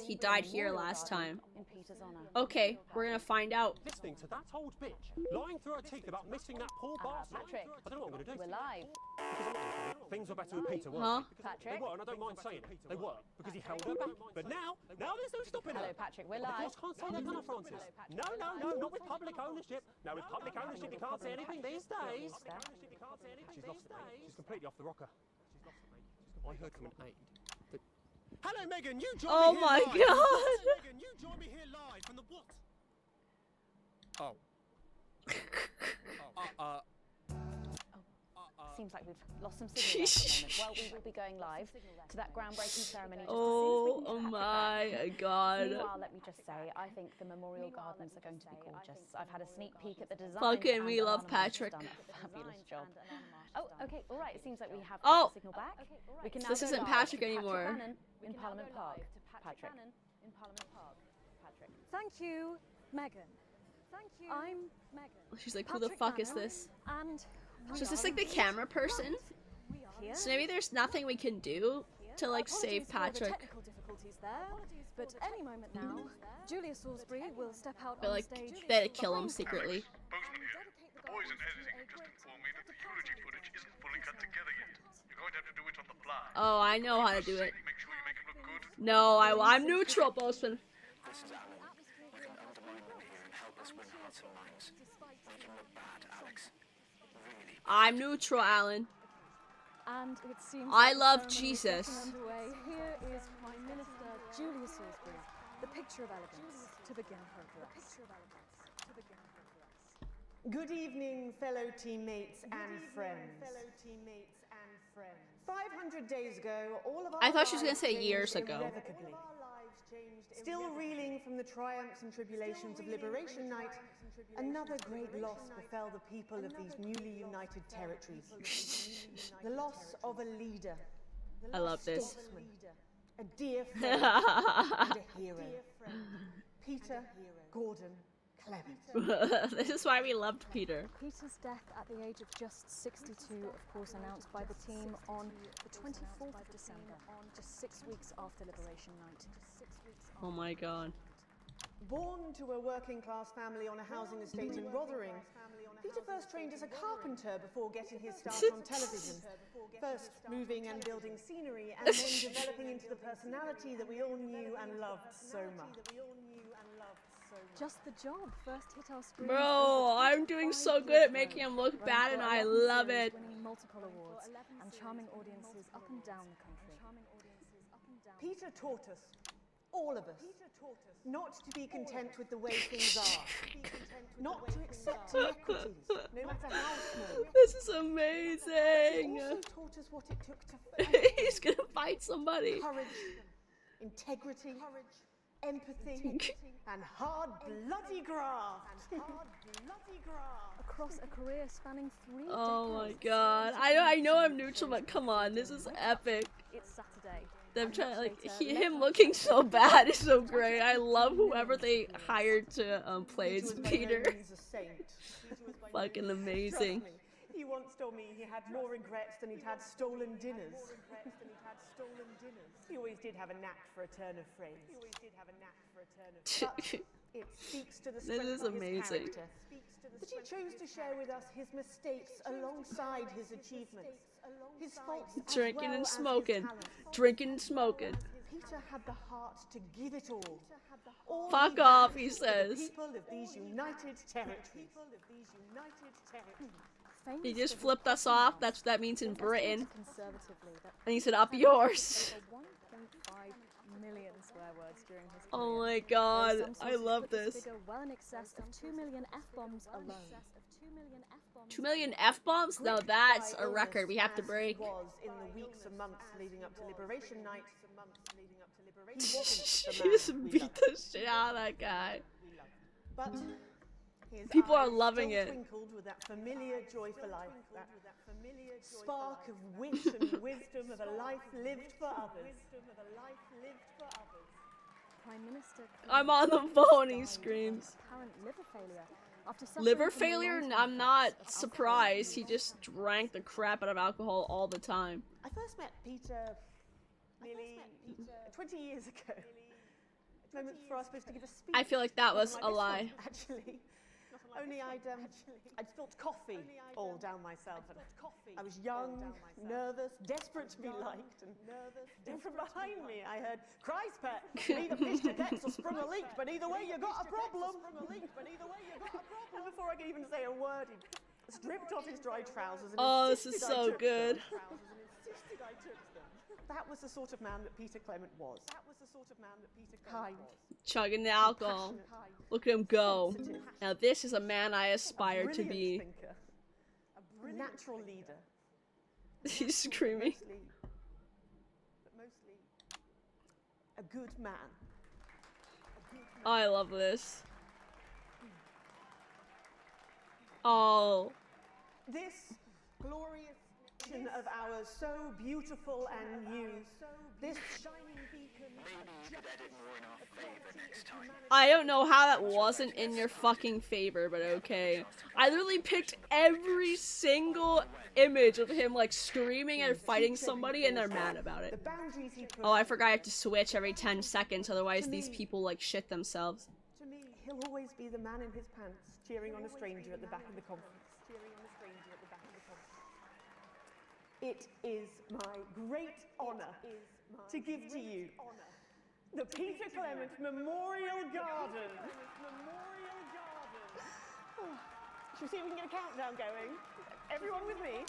He died here last time. In Peter's honor. Okay, we're gonna find out. Listening to that old bitch lying through her teeth about missing that poor bastard. Patrick, I don't know what I'm going to do. we're live. Things were better with Peter, weren't Huh? they? Patrick? They were, and I don't mind saying it. They were, because he held her back. But now there's no stopping her. Hello, Patrick, we're Of live. course, can't say that, can I, Francis? No, not with public ownership. No, with public ownership, you can't say anything these days. She's lost it, mate. She's completely off the rocker. I heard from an aide that... Hello, Megan, you join Oh me here my live. god! Megan, you join me here live from the what? Oh. seems like we've lost some signal there for a moment. Well, we will be going live to that groundbreaking ceremony. Oh my god. Meanwhile, let me just say, I think the memorial gardens are going to be gorgeous. I've had a sneak peek at the design. Fucking we love Patrick. Done a fabulous job. Oh, okay, all right. It seems like we have oh, the signal back. We can now this isn't Patrick anymore. In Parliament Park. Patrick. Thank you, Megan. Thank you. I'm Megan. She's like, who the fuck is this? And So is this like the camera person? So maybe there's nothing we can do to like save Patrick. Technical difficulties there, but any moment now, Julia Salisbury will step out But on like, stage. they kill him secretly. Bozeman here. Boys in editing have just informed me that the eulogy footage isn't fully cut together yet. You're going to have to do it on the fly. Oh, I know how to do it. Make sure you make it look good. No, I'm neutral, Bozeman. This is Alan. You can undermine them here and help us win hearts and minds. Make him look bad, Alex. Really. I'm neutral, Alan. And it seems I like love the ceremony is Jesus. getting underway. Here is Prime Minister Julia Salisbury, the picture of elegance to begin her address. Good evening, fellow teammates and friends. 500 days ago, all of our I thought she was gonna lives say changed years ago. irrevocably. Still reeling from the triumphs and tribulations of Liberation Night, another great loss befell the people of these newly united territories. The loss of a leader. I love this. Statesman, a dear friend, and a hero. Peter Gordon Clement. This is why we loved Peter. Peter's death at the age of just 62, of course, announced by the team on the 24th of December, just 6 weeks after Liberation Night. Oh my god. Born to a working-class family on a housing estate in Rotherham, Peter first trained as a carpenter before getting his start on television. First moving and building scenery, and then developing into the personality that we all knew and loved so much. Just the job first hit our screens. Bro, I'm doing so good at making him look bad and I love it. Winning multiple awards and charming audiences up and down the country. Peter taught us, all of us, not to be content with the way things are, not to accept inequities, no matter how small. This is amazing. He also taught us what it took to fight. He's gonna fight somebody. Courage, integrity, empathy, and hard bloody graft. Across a career spanning 3 Oh my decades. god. I know I'm neutral, but come on, this is epic. It's Saturday. Them trying like him looking so bad is so great. I love whoever they hired to play as Peter. Fucking amazing. Trust me, he once told me he had more regrets than he'd had stolen dinners. He always did have a knack for a turn of phrase. But it speaks to the strength This is of his amazing. character that he chose to share with us his mistakes alongside his achievements, his faults as Drinking well and as his smoking. talents. Drinking and smoking. Peter had the heart to give it all. Fuck he off, had he for the says. people of these united territories. He just flipped us off. That's what that means in Britain. Conservatively, that And he said, up yours. over 1.5 million swear words during his career. Oh my god, Though some I sources love put this this. figure well in excess of 2 million F-bombs alone. 2 million F-bombs? No, that's a record we have to break. Was in the weeks and months leading up to Liberation Night. He wasn't the She just man we beat loved. the shit out of that guy. But his People are eyes loving still it. twinkled with that familiar joy for life, that spark of wit and wisdom of a life lived for others. Prime Minister I'm on the phone, he screams. apparent liver failure. After suffering Liver from a failure? long-term I'm not effects of surprised. He just drank the crap out of alcohol all the time. I first met Peter nearly 20 years ago. Moment before I was supposed to give a speech. I feel like that was Nothing a like lie. this one, actually. Only I'd spilt coffee all down myself. And I was young, nervous, desperate to be liked. And from behind me, I heard, "Christ, Pet, neither pitched your decks or sprung a leak, but either way you got a problem." And before I could even say a word, he stripped off his dry trousers and Oh, this is insisted I so took good. them. That was the sort of man that Peter Clement was. Kind, Chugging the alcohol. Look at him go. Now this is a man I aspire to brilliant be. thinker, a natural leader, He's screaming. Mostly a good man. I love this. Oh. This glorious nation of ours, so beautiful and new. This shining beacon. Maybe you could edit more in our favor next time. I don't know how that wasn't in your fucking favor, but okay. I literally picked every single image of him like screaming and fighting somebody and they're mad about it. Oh, I forgot I have to switch every 10 seconds, otherwise these people like shit themselves. To me, he'll always be the man in his pants, cheering on a stranger at the back of the conference. It is my great honor to give to you the Peter Clement Memorial Garden. Should we see if we can get a countdown going? Everyone with me?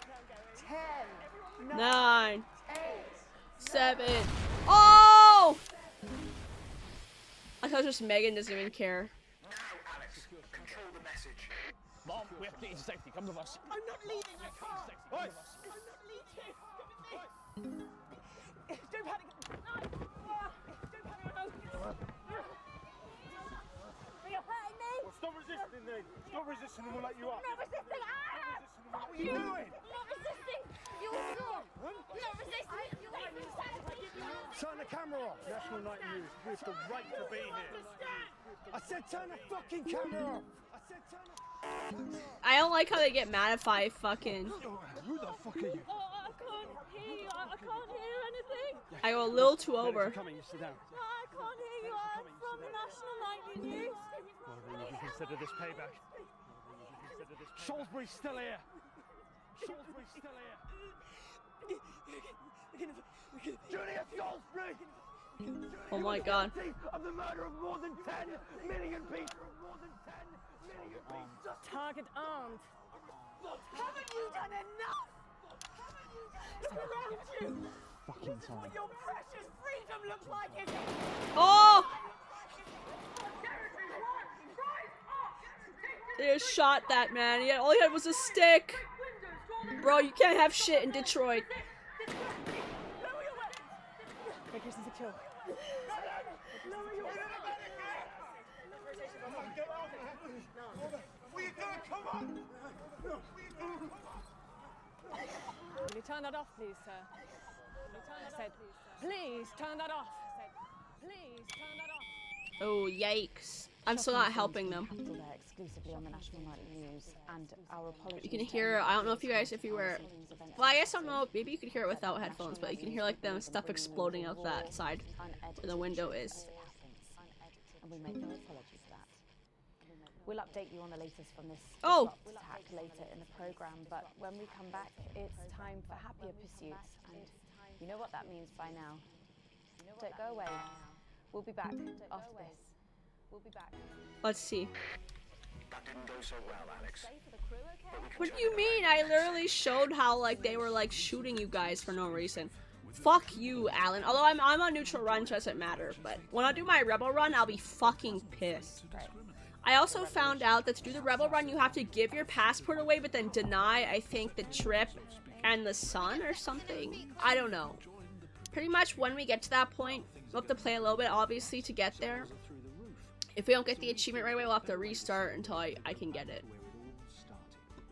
10, 9, 8, 7. Oh! I thought just Megan doesn't even care. Now, Alex, control the message. Mom, we have to get into safety. Come with us. I'm not leaving, I can't. Oi! I'm not leaving. Don't panic. You're hurting me. Well, stop resisting then. Stop resisting and we'll let you up. Not resisting. What are you doing? Not resisting. You saw. Not resisting. Turn the camera off. National Night News. We have the right to be here. I said turn the fucking camera off. I said turn the... I don't like how they get mad if I fucking... Who the fuck are you? Oh, I can't hear you. I can't hear anything. I go a little too over. Coming, you sit down. No, I can't hear you. I'm from the National Nightly News. You consider this payback. Salisbury's still here. Salisbury's still here. Julia Salisbury! Oh my god. Of the murder of more than 10 million people. More than 10 million people. Target armed. Haven't you done enough? Look around you. Fucking This is what your precious freedom looks like, is it? Oh! They just shot that man. Yeah, all he had was a stick. Bro, you can't have shit in Detroit. Make yourself secure. Will you turn that off, please, sir? I said, please turn that off. Please turn that off. Oh, yikes. I'm still not helping them. There exclusively on the National Nightly News, and our apologies. You can hear, I don't know if you guys, if you were, well, I guess I don't know, maybe you could hear it without headphones, but you can hear like the stuff exploding out that side where the window is. And we make no apology for that. We'll update you on the latest from this attack later in the program, but when we come back, it's time for happier pursuits, and you know what that means by now. Don't go away. We'll be back after this. We'll be back. Let's see. That didn't go so well, Alex. What do you mean? I literally showed how like they were like shooting you guys for no reason. Fuck you, Alan. Although I'm on neutral run, so it doesn't matter. But when I do my rebel run, I'll be fucking pissed. I also found out that to do the rebel run, you have to give your passport away, but then deny, I think, the trip and the sun or something. I don't know. Pretty much when we get to that point, we'll have to play a little bit, obviously, to get there. If we don't get the achievement right away, we'll have to restart until I can get it.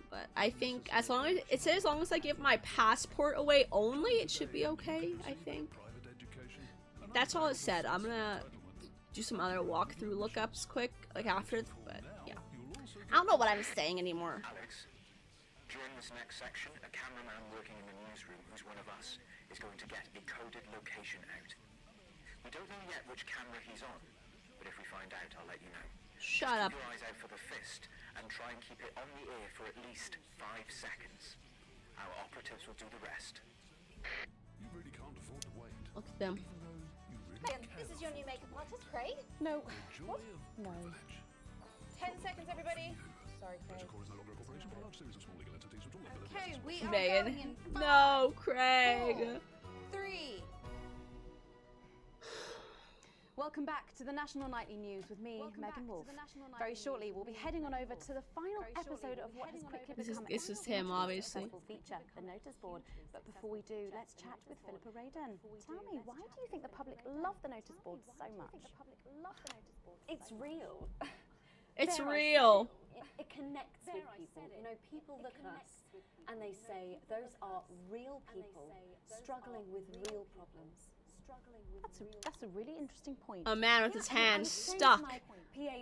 But I think as long as I give my passport away only, it should be okay, I think. That's all it said. I'm gonna do some other walkthrough lookups quick, like after, but yeah. I don't know what I'm saying anymore. Alex, during this next section, a cameraman working in the newsroom who's one of us is going to get a coded location out. We don't know yet which camera he's on, but if we find out, I'll let you know. Shut up. Keep your eyes out for the fist and try and keep it on the air for at least 5 seconds. Our operatives will do the rest. You really can't afford to wait. Look at them. Megan, this is your new makeup artist, Craig. No. What? No. 10 seconds, everybody. Sorry, Craig. Okay, we are Megan. going in 5, No, Craig. 4, 3. Welcome back to the National Nightly News with me, Megan Wolf. Very shortly, we'll be heading on over to the final episode of what has quickly become this is him, obviously. successful feature, The Notice Board. But before we do, let's chat with Philippa Radin. Tell me, why do you think the public love the Notice Board so much? It's real. It's Dare I real. say it connects with people. You know, people look at us and they say those are real people struggling with real problems. That's a really interesting point. A man with his hand stuck.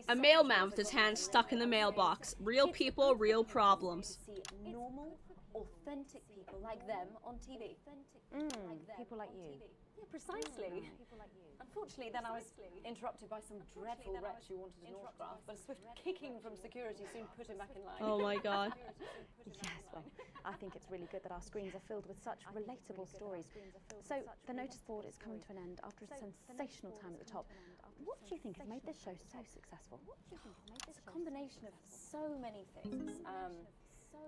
A mailman with his hand stuck in the mailbox. Real people, real problems. See normal, authentic people like them on TV. People like you. Yeah, precisely. Unfortunately, then I was interrupted by some dreadful wretch who wanted an autograph, but a swift kicking from security soon put him back in line. Oh my god. Yes, well, I think it's really good that our screens are filled with such relatable stories. So, the Notice Board is coming to an end after a sensational time at the top. What do you think has made this show so successful? It's a combination of so many things.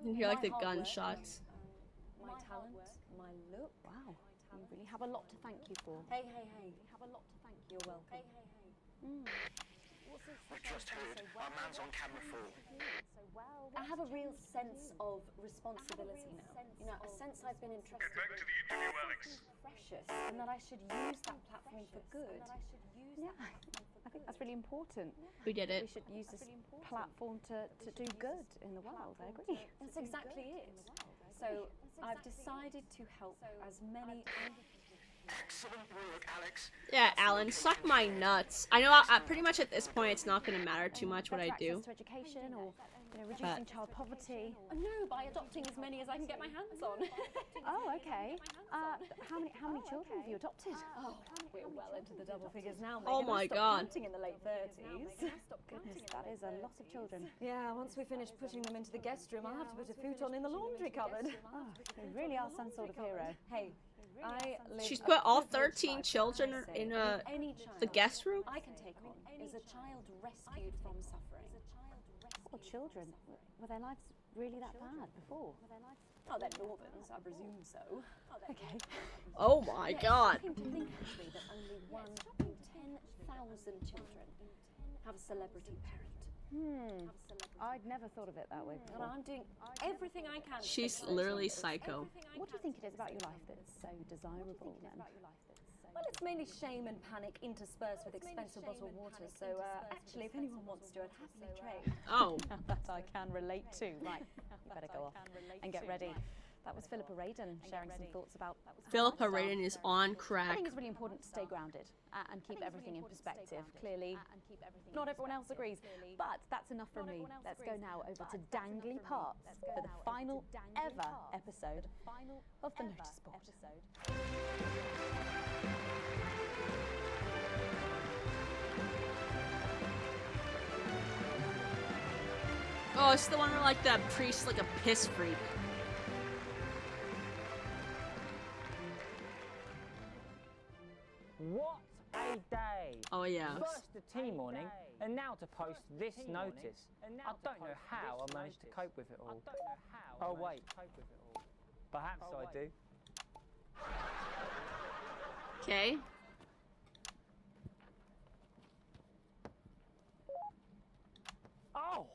You hear like the my hard work, gunshots. my talent, my look. Wow, you really have a lot to thank you for. Hey, hey, hey. Have a lot to thank you. You're welcome. Hey, hey, hey. We just heard our man's on camera for. I have a real sense of responsibility now. You know, a sense I've been entrusted Back to the interview, Alex. precious, and that I should use that platform for good. Yeah, I think that's really important. We did it. We should use this platform to do good in the world, I agree. That's exactly it. So I've decided to help as many. Excellent work, Alex. Yeah, Alan, suck my nuts. I know pretty much at this point it's not going to matter too much what I do. Access to education or reducing child poverty. No, by adopting as many as I can get my hands on. Oh, okay. How many children have you adopted? Oh, we're well into the double figures now. Oh Megan. I my stopped god. counting in the late 30s. Goodness, that is a lot of children. Yeah, once we finish putting them into the guest room, I'll have to put a futon in the laundry cupboard. Oh, you really are some sort of hero. Hey, I live She's a put all privileged 13 life, children I say. in Any child the guest room? I can take on is a child rescued from suffering. Poor children. Were their lives really that bad before? Oh, they're Northerns, I presume so. Okay. Oh my god. Shocking to think actually that only 1 in 10,000 children have a celebrity parent. I'd never thought of it that way And before. I'm doing everything I can. to She's take those literally numbers. psycho. What do you think it is about your life that's so desirable then? Well, it's mainly shame and panic interspersed with expensive bottled water. So, actually, if anyone wants to, I'd happily trade. Oh. That I can relate to. Right, you better go off and get ready. That was Philippa Radin sharing some thoughts about Philippa Radin is on I crack. think it's really important to stay grounded and keep everything in perspective. Clearly, not everyone else agrees, but that's enough from me. Let's go now over to Dangly Parts for the final ever episode of The Notice Board. Oh, it's the one where like the priest's like a piss freak. What a day! Oh yeah. First the tea morning, and now to post this notice. I don't know how I managed to cope with it all. Oh wait, perhaps I do. Okay. Oh!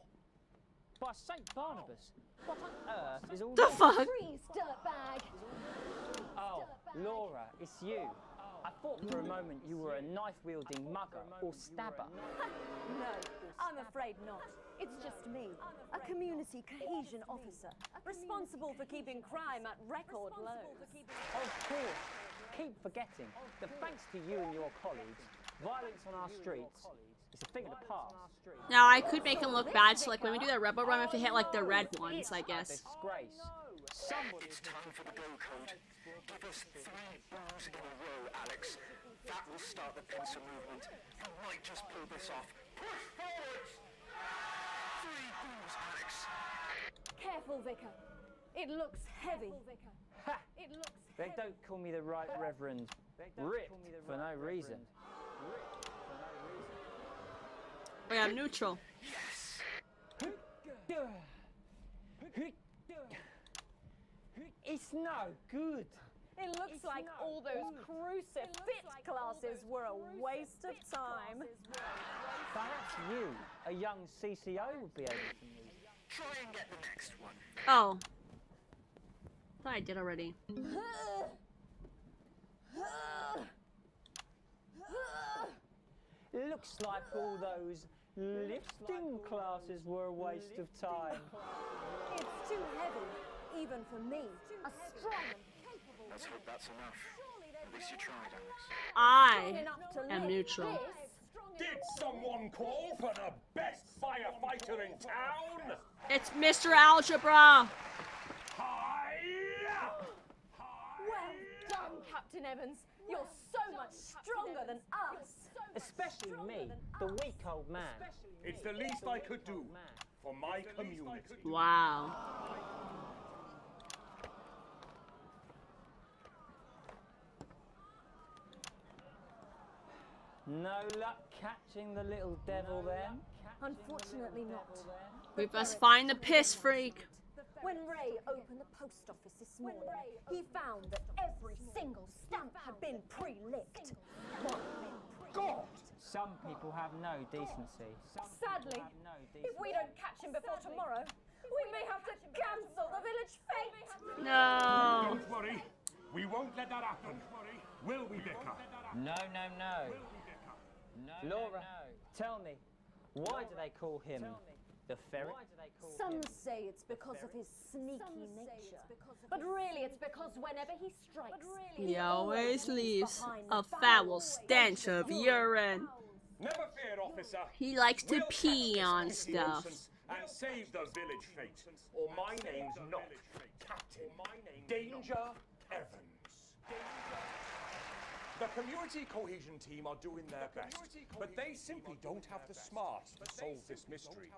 By St. Barnabas! What on earth is all The this? fuck? Freeze, dirtbag! Oh, Laura, it's you. I thought for a moment you were a knife-wielding mugger or stabber. No, I'm afraid not. It's just me, a community cohesion officer, responsible for keeping crime at record lows. Of course. Keep forgetting that thanks to you and your colleagues, violence on our streets is a thing of the past. Now I could make him look bad, so like when we do the rebel run, we have to hit like the red ones, I guess. Disgrace. It's time for the go code. Give us 3 boos in a row, Alex. That will start the pincer movement. You might just pull this off. Push forwards! 3 boos, Alex. Careful, Vicar. It looks heavy. Ha! They don't call me the Right Reverend. Ripped for no reason. Oh yeah, I'm neutral. It's no good. It looks like all those crucifix classes were a waste of time. Perhaps you, a young CCO, would be able to move. Try and get the next one. Oh. Thought I did already. It looks like all those lifting classes were a waste of time. It's too heavy, even for me. A strong and capable Let's hope that's enough. At least you tried, Alex. I am neutral. Did someone call for the best firefighter in town? It's Mr. Algebra. Well done, Captain Evans. You're so much stronger than us. Especially me, the weak old man. It's the least I could do for my community. Wow. No luck catching the little devil then? Unfortunately not. We must find the piss freak. When Ray opened the post office this morning, he found that every single stamp had been pre-licked. God! Some people have no decency. Sadly, if we don't catch him before tomorrow, we may have to cancel the village fete. No. Don't worry. We won't let that happen. Will we, Vicar? No. Laura, tell me, why do they call him the ferret? Some say it's because of his sneaky nature, but really it's because whenever he strikes, He always leaves a foul stench of urine. Never fear, officer. He likes to pee on stuff. And save the village fate, or my name's not Captain Danger Evans. The community cohesion team are doing their best, but they simply don't have the smarts to solve this mystery.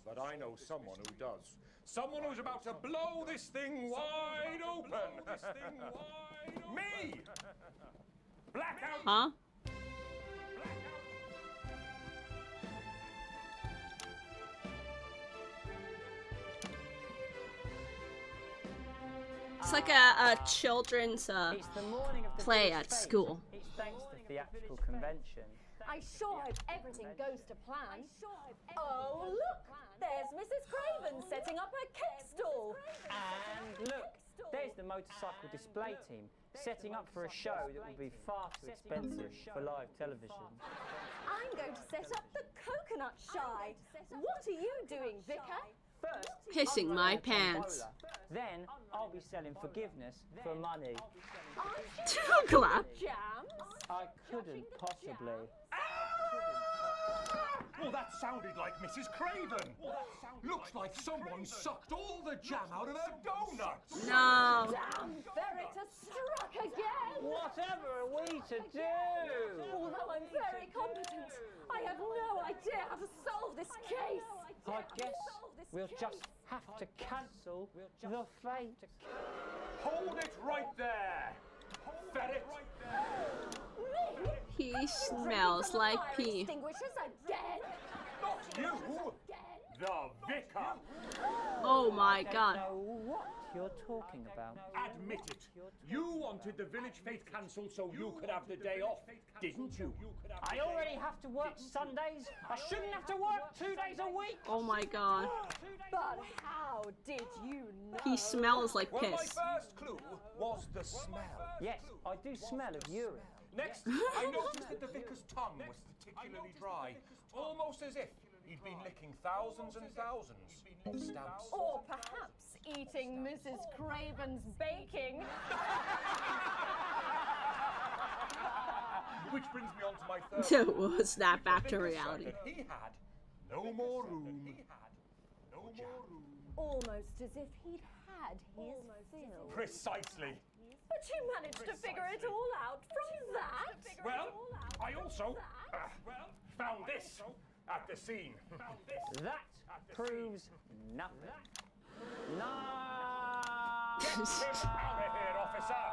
But I know someone who does. Someone who's about to blow this thing wide open. Me! Blackout! Huh? It's like a children's play at school. It's thanks to theatrical convention. I sure hope everything goes to plan. Oh, look! There's Mrs. Craven setting up her cake stall. And look, there's the motorcycle display team setting up for a show that will be far too expensive for live television. I'm going to set up the coconut shy. What are you doing, Vicar? First, Pissing I'll my go pants. tombola. Then I'll be selling forgiveness for money. Clap. Jams? I couldn't possibly. Well, that sounded like Mrs. Craven. Looks like someone sucked all the jam out of her donuts. No. Damn ferret has struck again. Whatever are we to do? Although I'm very competent, I have no idea how to solve this case. I guess we'll just have to cancel the fate. Hold it right there. Ferret. He smells like pee. Extinguishers again? Not you. The Vicar. Oh my god. I don't know what you're talking about. Admit it. You wanted the village fete cancelled so you could have the day off, didn't you? I already have to work Sundays. I shouldn't have to work 2 days a week. Oh my god. But how did you know? He smells like Well, my piss. first clue was the smell. Yes, I do smell of urine. Next, I noticed that the vicar's tongue was particularly dry, almost as if he'd been licking thousands and thousands of stamps. Or perhaps eating Mrs. Craven's baking. Which brings me on to my third. We'll snap back to reality. That he had no more room. Almost as if he'd had his fill. Precisely. But you managed to figure it all out from that? Well, I also found this at the scene. That proves nothing. No! Get him out of here, officer!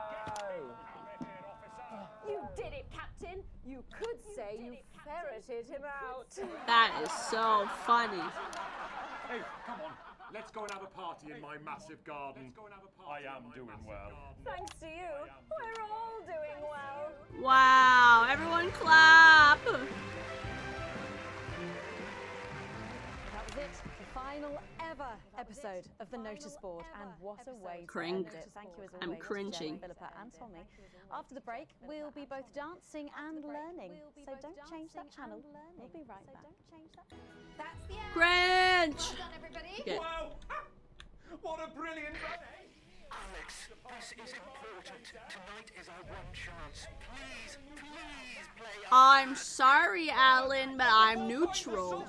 You did it, Captain. You could say you ferreted him out. That is so funny. Hey, come on. Let's go and have a party in my massive garden. I am doing well. Thanks to you, we're all doing well. Wow, everyone clap! That was it, the final ever episode of the Notice Board, and what a way to end it. Thank you as always I'm to cringing. Jen, Philippa and Tommy. After the break, we'll be both dancing and learning, so don't change that channel. We'll be right back. That's the end. Cringe! Well done, everybody. Okay. Wow! What a brilliant run, eh? Alex, this is important. Tonight is our one chance. Please, please play. I'm sorry, Alan, but I'm neutral.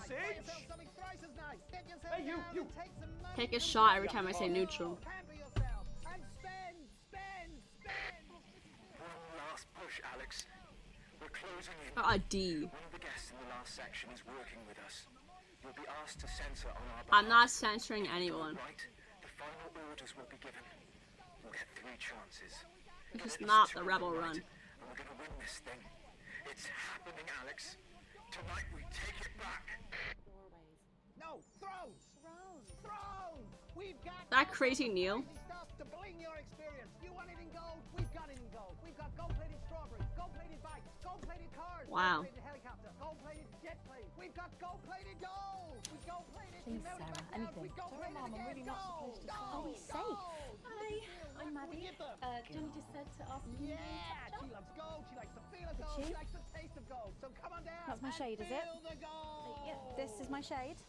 Hey, you! Take a shot every time I say neutral. One last push, Alex. We're closing in. A D. One of the guests in the last section is working with us. You'll be asked to censor on our behalf. I'm not censoring anyone. Right? The final orders will be given. We'll get 3 chances. This is not the Rebel Run. And we're gonna win this thing. It's happening, Alex. Tonight we take it back. No, thrones! Thrones! We've got That crazy Neil. stuff to bling your experience. You want it in gold? We've got it in gold. We've got gold-plated strawberries, gold-plated bikes, gold-plated cars, Wow. gold-plated helicopter, gold-plated jet plane. We've got gold-plated gold. We gold-plated. Please, Sarah, anything. Sorry, Mom, I'm really not supposed to. Are we safe? Hi, I'm Maddie. Johnny just said to ask me. Yeah, she loves gold. She likes the feel of Did gold. she? She likes the taste of gold. So come on down. That's my shade, is it? Feel the gold. Yeah, this is my shade.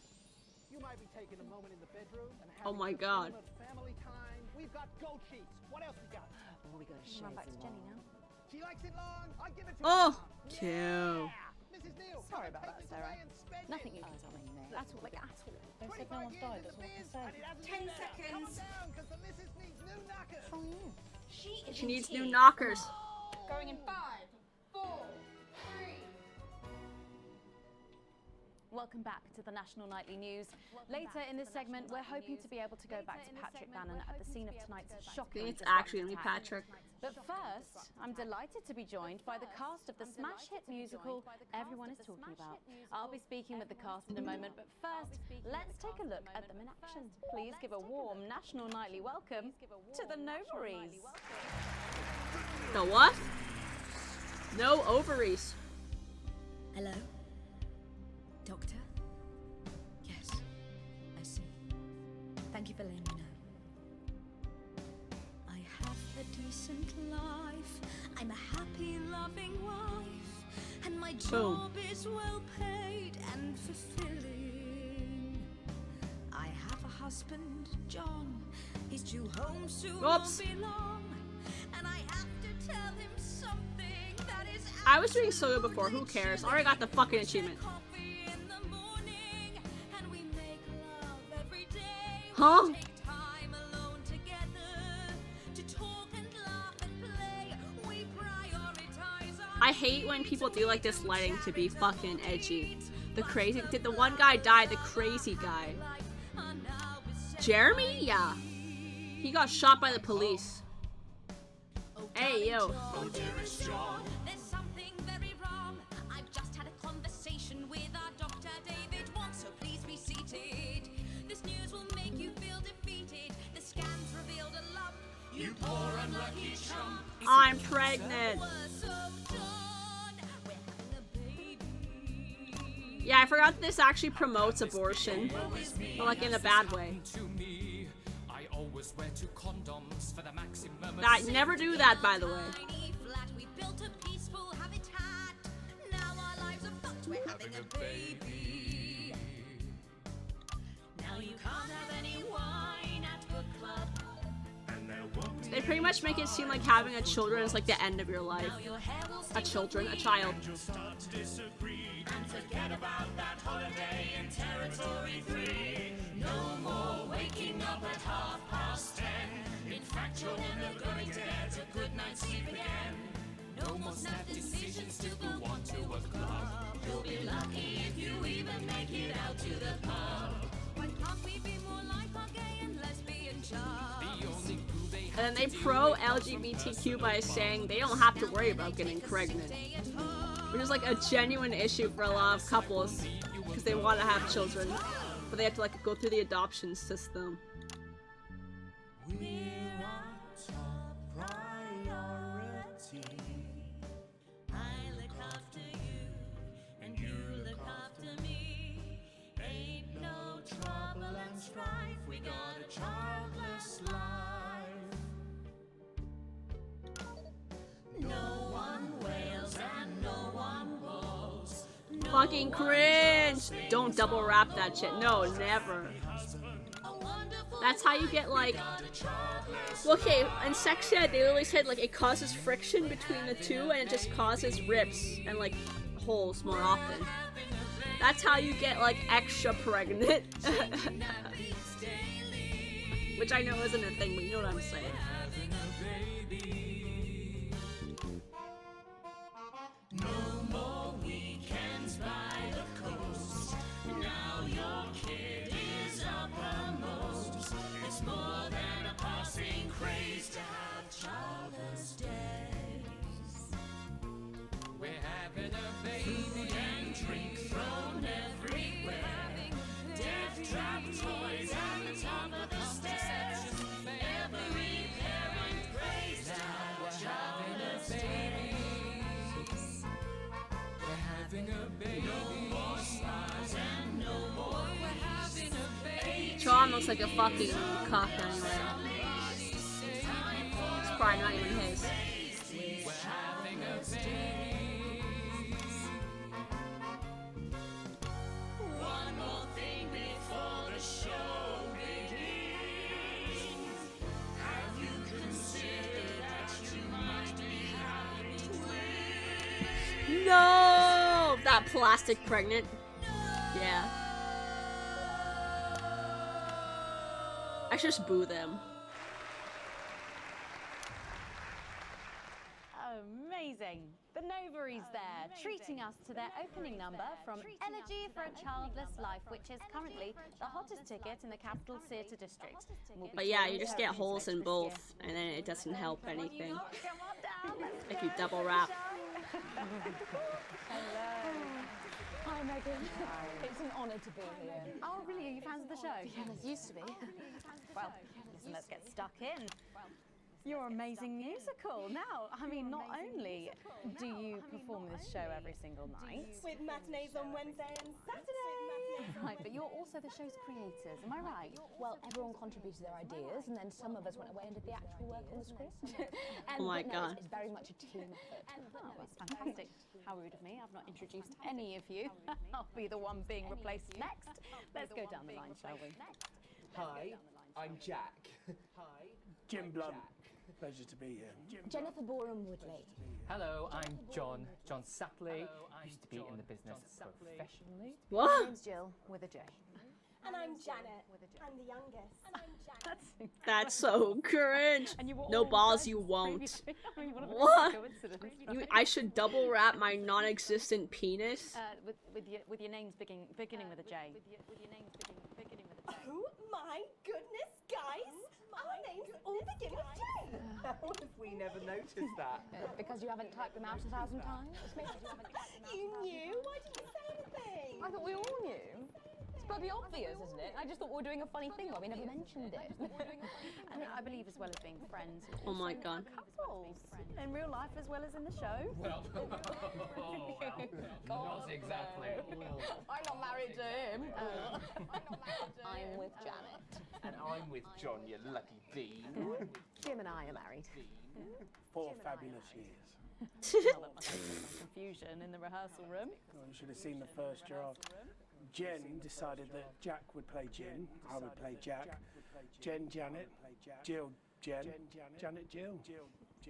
You might be taking a moment in the bedroom and Oh having my some God. intimate family time. We've got gold sheets. What else we got? Oh, we got a Run back to Jenny now. She likes it long. I'll give it to Oh, her. cute. Mrs. Neal, Sorry come about and take that, this Sarah. away and spend Nothing it. you can tell me at all, like at all. They said no one's died, that's all I can say. And it hasn't 10 been there. Come on seconds. down, 'cause the missus needs new knockers. From you. She needs new knockers. Going in 5, 4, 3. Welcome back to the National Nightly News. Later in this segment, we're hoping to be able to go back to Patrick Bannon at the scene of tonight's shocking. It's actually gonna be Patrick. But first, I'm delighted to be joined by the cast of the smash hit musical everyone is talking about. I'll be speaking with the cast in a moment, but first, let's take a look at them in action. Please give a warm National Nightly welcome to the Novaries. The what? No ovaries. Hello? Doctor? Yes, I see. Thank you for letting me know. I have a decent life. I'm a happy, loving wife. And my job is well paid and fulfilling. I have a husband, John. He's due home soon, won't be long. And I have to tell him something that is I was doing so good before, who cares? I already got the fucking achievement. Huh? I hate when people do like this lighting to be fucking edgy. The crazy, did the one guy die? The crazy guy. Jeremy? Yeah. He got shot by the police. Hey, yo. Oh, dearest John. There's something very wrong. I've just had a conversation with our doctor, David Wong, so please be seated. This news will make you feel defeated. The scans revealed a lump. You poor unlucky chump. I'm pregnant. Yeah, I forgot this actually promotes abortion, but like in a bad way. I always wear 2 condoms for the maximum. I never do that, by the way. We built a peaceful habitat. Now our lives are fucked. We're having a baby. Now you can't have any wine at book club. They pretty much make it seem like having a children is like the end of your life. A child. Start to disagree and forget about that holiday in Territory 3. No more waking up at 10:30. In fact, you're never going to get a good night's sleep again. No more snap decisions to go on to a club. You'll be lucky if you even make it out to the pub. Why can't we be more like our gay and lesbian chums? And then they pro LGBTQ by saying they don't have to worry about getting pregnant. Which is like a genuine issue for a lot of couples because they want to have children. but they have to like go through the adoption system. We're our top priority. I look after you, and you look after me. Ain't no trouble and strife. We got a childless life. No one wails and no one woes. Fucking cringe! Don't double wrap that shit. No, never. That's how you get like. Okay, in sex ed, they always said like it causes friction between the two, and it just causes rips and like holes more often. That's how you get like extra pregnant. Which I know isn't a thing, but you know what I'm saying. No more weekends by the coast. Now your kid is uppermost. It's more than a passing craze to have childless days. We're having a baby. Food and drink thrown everywhere. Death trap toys at the top of the stairs. Every parent prays to have childless days. We're having a baby. No more stars and no more we're having a baby. Tron looks like a fucking cock anyway. It's probably not even his. We're having a baby. One more thing before the show begins. Have you considered that you might be having twins? No! That plastic pregnant. Yeah. I should just boo them. Amazing. The Novaries there, treating us to their opening number from Energy for a Childless Life, which is currently the hottest ticket in the capital theatre district. But yeah, you just get holes in both, and then it doesn't help anything. If you double wrap. Hi, Megan. It's an honour to be here. Oh, really? Are you fans of the show? Yeah, used to be. Well, listen, let's get stuck in. Your amazing musical. Now, I mean, not only do you perform this show every single night, with matinees on Wednesday and Saturday. Right, but you're also the show's creators, am I right? Well, everyone contributed their ideas, and then some of us went away and did the actual work on the script. And, Oh my but no, God. It's very much a team effort. oh, that's fantastic. How rude of me. I've not introduced any of you. I'll be the one being replaced next. Let's go down the line, shall we? Hi, I'm Jack. Hi, Jim Blunt. Pleasure to be here. Jennifer Borum Woodley. Hello, I'm John Satley. Used to be in the business professionally. My What? name's Jill, with a J. And I'm Janet. I'm the youngest. That's so cringe. And you were No all balls, friends you won't. previously. I mean, what a What? coincidence. I should double wrap my non-existent penis. With your names beginning with a J. Oh my goodness, guys! Our names all begin with J. How have we never noticed that? Because you haven't typed them out 1,000 times? You knew? Why didn't you say anything? I thought we all knew. It's bloody obvious, isn't it? I just thought we were doing a funny thing where we never mentioned it. And I believe as well as being friends. Oh my God. Couples. In real life as well as in the show. Well, not exactly. I'm not married to him. I'm with Janet. And I'm with John, you lucky bean. Jim and I are married. 4 fabulous years. Confusion in the rehearsal room. Well, you should have seen the first draft. Jen decided that Jack would play Jim, I would play Jack. Jen, Janet, Jill, Jen, Janet, Jill.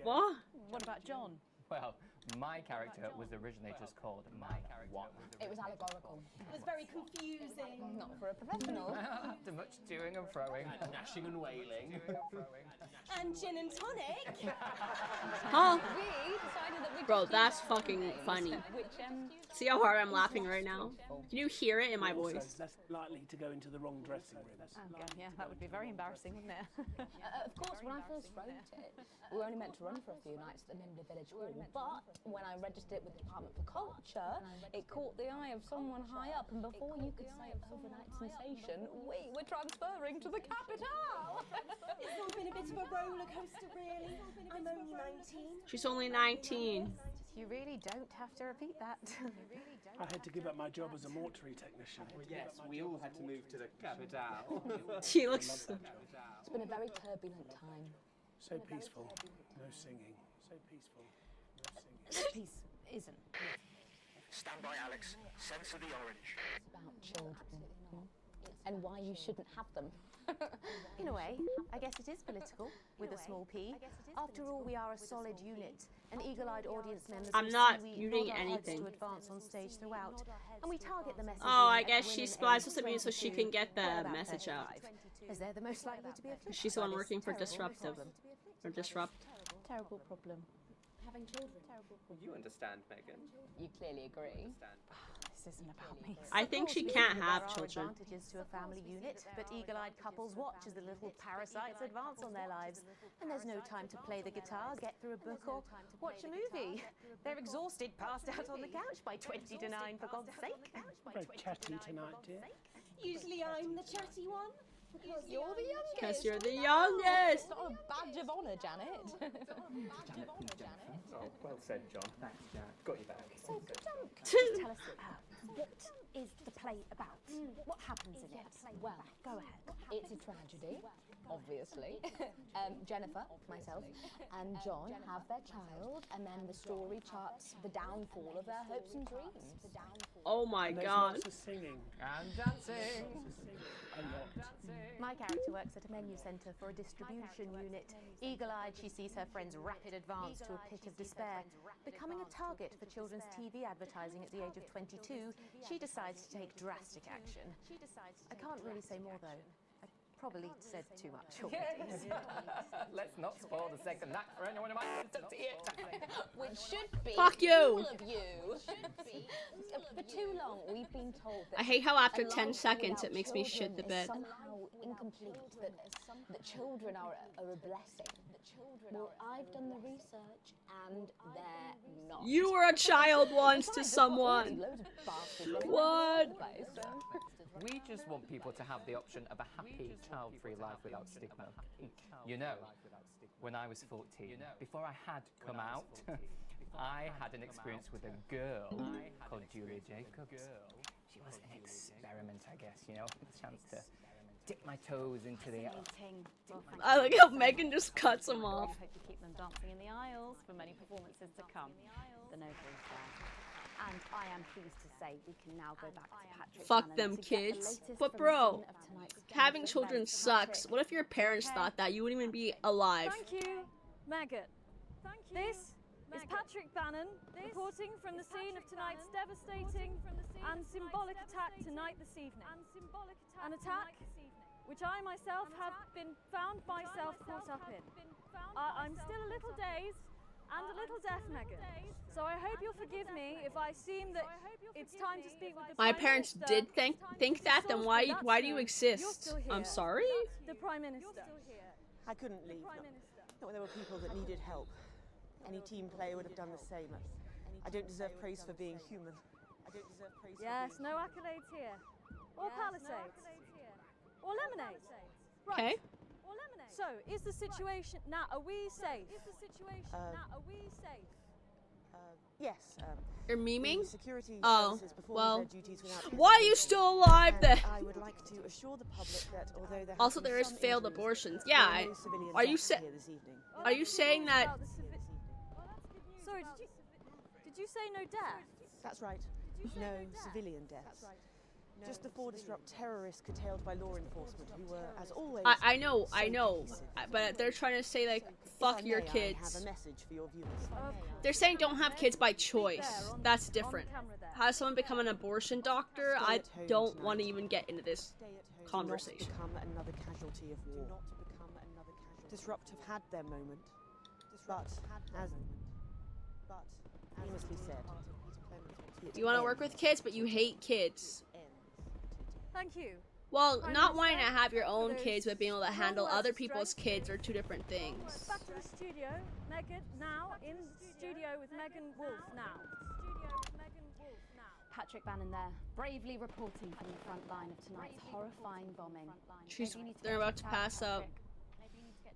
What? What about John? Well, my character was originally just called Mike One. It was allegorical. It was very confusing. Not for a professional. After much toing and froing, Gnashing and wailing. And gin and tonic. Huh? We decided that we Bro, that's fucking funny. Which, See how hard I'm laughing right now? Can you hear it in my Also, voice? less likely to go into the wrong dressing rooms. Oh, God, yeah, that would be very embarrassing, wouldn't it? of course, when I first wrote it, we were only meant to run for a few nights at the Nimble Village Hall, but when I registered it with the Department for Culture, it caught the eye of someone high up, and before you could say overnight sensation, we were transferring to the capital. It's all been a bit of a roller coaster, really. I'm only 19. She's only 19. You really don't have to repeat that. I had to give up my job as a mortuary technician. Well, yes, we all had to move to the capital. She looks. It's been a very turbulent time. So peaceful, no singing. So peaceful, no singing. Peace isn't. Stand by, Alex. Censor the orange. It's about children and why you shouldn't have them. In a way, I guess it is political, with a small p. After all, we are a solid unit, and eagle-eyed audience members. I'm not muting anything. To advance on stage throughout, and we target the message. Oh, I guess she splices with something so she can get the message out. As they're the most likely to be afflicted. She's the one working for Disruptive. Or Disrupt. Terrible problem. Having children. You understand, Megan. You clearly agree. This isn't about me. I think she can't have children. Advantages to a family unit, but eagle-eyed couples watch as the little parasites advance on their lives, and there's no time to play the guitar, get through a book, or watch a movie. They're exhausted, passed out on the couch by 20 to 9, for God's sake. Very chatty tonight, dear. Usually I'm the chatty one. You're the youngest. Because you're the youngest. It's not a badge of honour, Janet. Oh, well said, John. Thanks, Jack. Got you back. So, tell us, what is the play about? What happens in it? Well, go ahead. It's a tragedy, obviously. Jennifer, myself, and John have their child, and then the story charts the downfall of their hopes and dreams. Oh my god. Lots of singing. And dancing. A lot. My character works at a menu centre for a distribution unit. Eagle-eyed, she sees her friend's rapid advance to a pit of despair. Becoming a target for children's TV advertising at the age of 22, she decides to take drastic action. I can't really say more, though. I probably said too much already. Let's not spoil the second act for anyone who might want to see it. Which should be Fuck you. all of you. For too long, we've been told that I hate how after a 10 life seconds without it makes me shit the children bed. is somehow incomplete, that children are a blessing. Well, I've done the research, and they're not. You were a child once to someone. What? We just want people to have the option of a happy, child-free life without stigma. You know, when I was 14, before I had come out, I had an experience with a girl called Julia Jacobs. She was an experiment, I guess, you know, a chance to dip my toes into the... I like how Megan just cuts him off. I hope you keep them dancing in the aisles for many performances to come. The notary's there. And I am pleased to say we can now go back to Patrick. Fuck them kids. But bro, having children sucks. What if your parents thought that? You wouldn't even be alive. Thank you, Megan. This is Patrick Bannon reporting from the scene of tonight's devastating and symbolic attack tonight this evening. An attack which I myself have been found myself caught up in. I'm still a little dazed and a little deaf, Megan. So I hope you'll forgive me if I seem that it's time to speak with the My Prime parents Minister. did think that, then why do you exist? I'm sorry? The Prime Minister. I couldn't leave. Not when there were people that needed help. Any team player would have done the same. I don't deserve praise for being human. I don't deserve praise Yes, for being... no accolades here. Or palisades. Or lemonade. Okay. Or lemonade. So, is the situation... Now, are we safe? Is the situation... Now, are we safe? Yes. You're memeing? Security Oh, services perform well. their duties without Why are you still alive then? I would like to assure the public that although there Also, have been there is some failed injuries, abortions. there Yeah, are no civilian are you deaths here this evening. Are you saying that? Sorry, did you say no death? That's right. No civilian deaths. Just the 4 disrupt terrorists curtailed by law enforcement who were, as always... I know, but they're trying to say, like, fuck your I kids. have a message for your viewers. They're saying don't have kids by choice. That's different. Has someone become an abortion doctor? I don't want to even get into this conversation. Do not become another casualty of war. Disrupt have had their moment, but as famously said, You want to work with kids, but you hate kids. Thank you, Well, not wanting to have your own kids, but being able to handle other people's kids are two different things. Back to the studio. Megan, now in studio with Megan Wolf now. Patrick Bannon there, bravely reporting from the front line of tonight's horrifying bombing. They're about to pass out.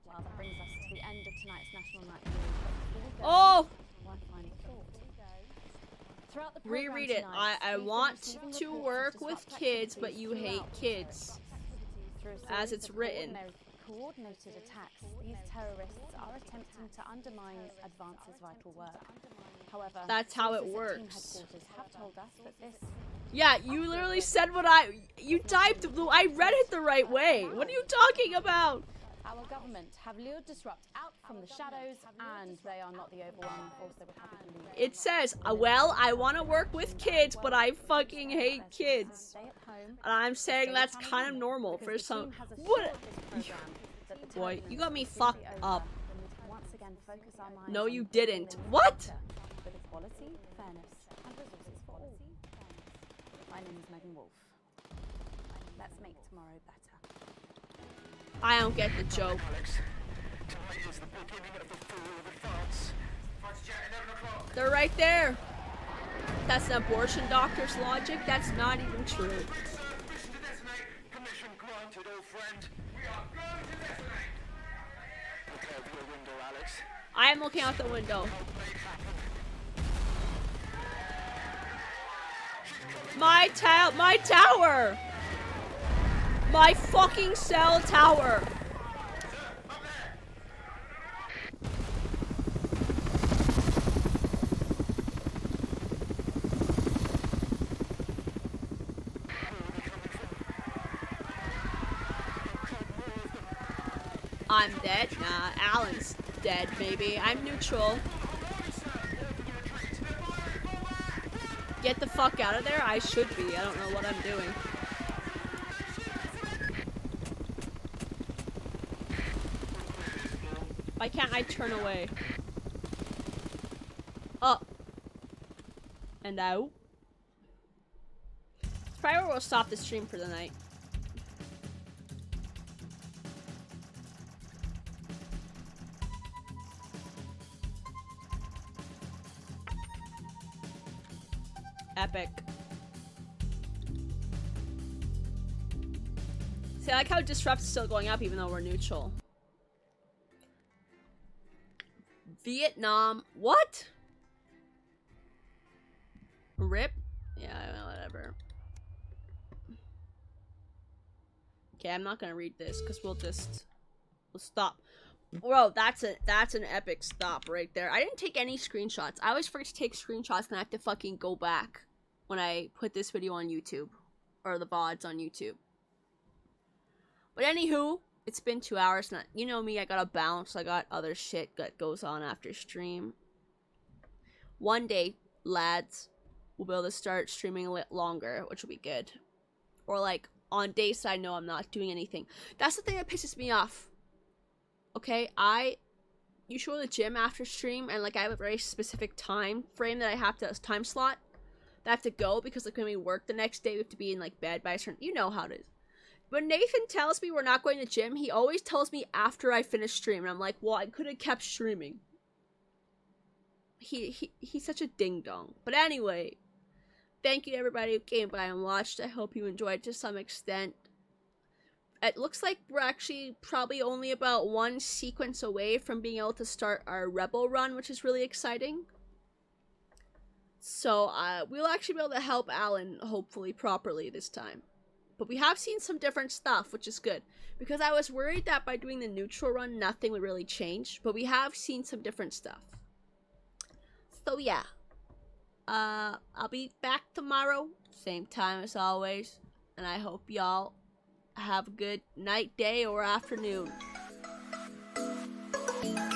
Well, that brings us to the end of tonight's National Night News. Oh! One final thought. Throughout the Reread it. I want to work with kids, but you hate kids. As it's written. Coordinated attacks, these terrorists are attempting to undermine Advance's vital work. However, that's how it works. Have told us that this yeah, you literally said what you typed. I read it the right way. What are you talking about? Our government have lured Disrupt out from the shadows, and they are not the overwhelming force they would have you believe. It says, well, I want to work with kids, but I fucking hate kids. And I'm saying that's kind of normal for some. What? Boy, you got me fucked up. No, you didn't. What? With equality, fairness, and resources for all. My name is Megan Wolf. Let's make tomorrow better. I don't get the joke. They're right there. That's an abortion doctor's logic. That's not even true. I am looking out the window. My tower! My fucking cell tower! I'm dead? Nah, Alan's dead, maybe. I'm neutral. Get the fuck out of there? I should be. I don't know what I'm doing. Why can't I turn away? Up. And out. Probably where we'll stop the stream for the night. Epic. See, I like how Disrupt is still going up even though we're neutral. Vietnam. What? RIP? Yeah, whatever. Okay, I'm not gonna read this because we'll stop. Bro, that's an epic stop right there. I didn't take any screenshots. I always forget to take screenshots and I have to fucking go back when I put this video on YouTube. Or the VODs on YouTube. But anywho, it's been 2 hours. Now, you know me, I gotta bounce. I got other shit that goes on after stream. One day, lads, we'll be able to start streaming a little longer, which will be good. Or like, on days I know I'm not doing anything. That's the thing that pisses me off. Okay, you show the gym after stream, and like I have a very specific time frame that I have to, time slot, that I have to go, because like when we work the next day, we have to be in like bed by a certain, you know how it is. When Nathan tells me we're not going to the gym, he always tells me after I finish stream, and I'm like, well, I could have kept streaming. He's such a ding-dong. But anyway, thank you to everybody who came by and watched. I hope you enjoyed to some extent. It looks like we're actually probably only about one sequence away from being able to start our Rebel run, which is really exciting. So, we'll actually be able to help Alan, hopefully, properly this time. But we have seen some different stuff, which is good. Because I was worried that by doing the neutral run, nothing would really change. But we have seen some different stuff. So, yeah. I'll be back tomorrow, same time as always. And I hope y'all have a good night, day, or afternoon. We'll be right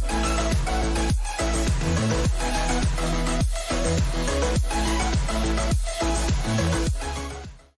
back.